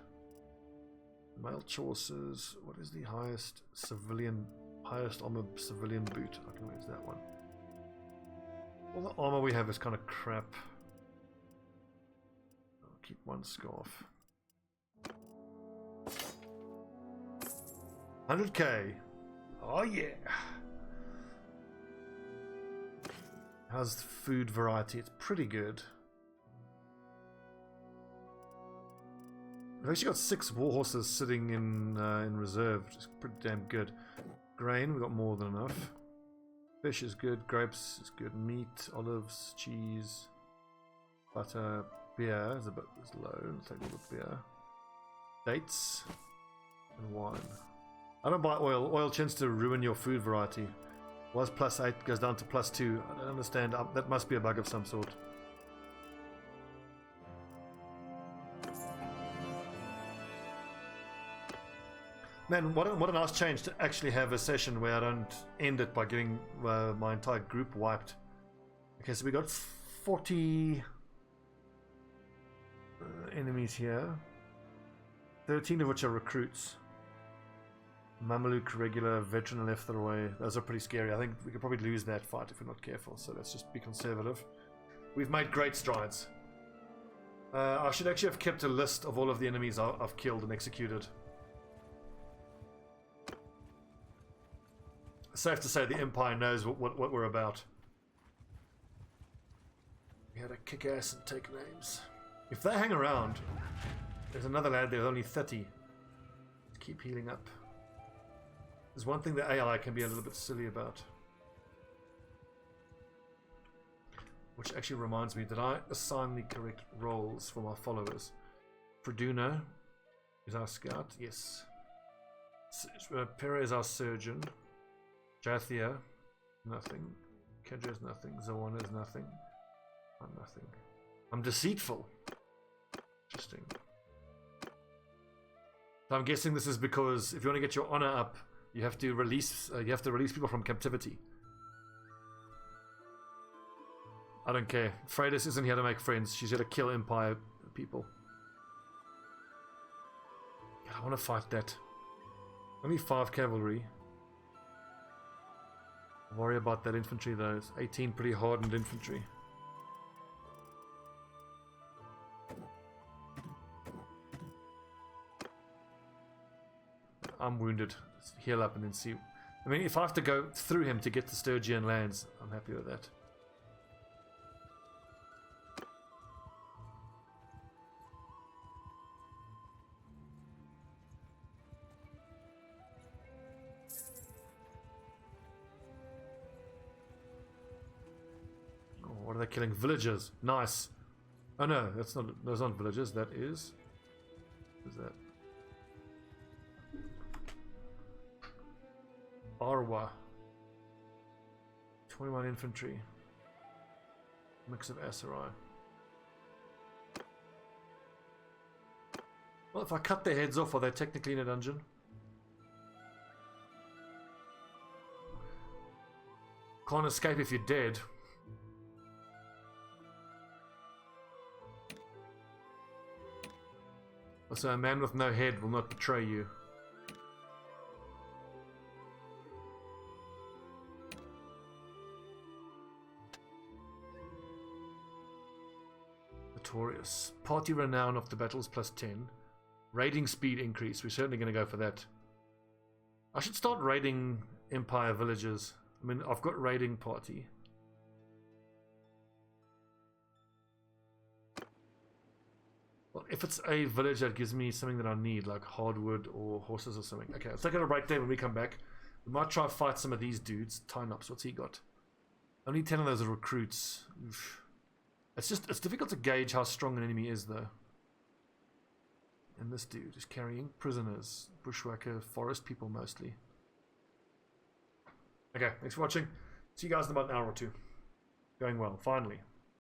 Mail choices. What is the highest civilian, highest armor civilian boot? Okay, where's that one? All the armor we have is kind of crap. I'll keep 1 scarf. 100k. Oh yeah. How's the food variety? It's pretty good. We've actually got 6 war horses sitting in reserve, which is pretty damn good. Grain, we've got more than enough. Fish is good, grapes is good, meat, olives, cheese, butter, beer is a bit low. Let's take a little bit of beer. Dates and wine. I don't buy oil. Oil tends to ruin your food variety. Was +8, goes down to +2. I don't understand. That must be a bug of some sort. Man, what a nice change to actually have a session where I don't end it by getting my entire group wiped. Okay, so we got 40 enemies here. 13 of which are recruits. Mameluke, regular, veteran left the way. Those are pretty scary. I think we could probably lose that fight if we're not careful, so let's just be conservative. We've made great strides. I should actually have kept a list of all of the enemies I've killed and executed. Safe to say the Empire knows what we're about. We had to kick ass and take names. If they hang around, there's another lad there, only 30. Let's keep healing up. There's one thing that AI can be a little bit silly about. Which actually reminds me, did I assign the correct roles for my followers? Freduno is our scout, yes. Pere is our surgeon. Jathia, nothing. Kedra is nothing. Zawana is nothing. I'm nothing. I'm deceitful. Interesting. So I'm guessing this is because if you want to get your honor up, you have to release people from captivity. I don't care. Freydis isn't here to make friends. She's here to kill Empire people. God, I want to fight that. Only 5 cavalry. Don't worry about that infantry though. It's 18 pretty hardened infantry. I'm wounded. Let's heal up and then see. I mean, if I have to go through him to get to Sturgian lands, I'm happy with that. Oh, what are they killing? Villagers. Nice. Oh no, that's not. Those aren't villagers. That is. What is that? Arwa. 21 infantry. Mix of Asarai. Well, if I cut their heads off, are they technically in a dungeon? Can't escape if you're dead. Also, a man with no head will not betray you. Notorious. Party renown of the battles plus 10. Raiding speed increase. We're certainly going to go for that. I should start raiding Empire villages. I mean, I've got raiding party. Well, if it's a village that gives me something that I need, like hardwood or horses or something. Okay, let's take a break there when we come back. We might try to fight some of these dudes. Tynops, what's he got? Only 10 of those are recruits. Oof. It's difficult to gauge how strong an enemy is, though. And this dude is carrying prisoners. Bushwhacker, forest people mostly. Okay, thanks for watching. See you guys in about an hour or two. Going well, finally.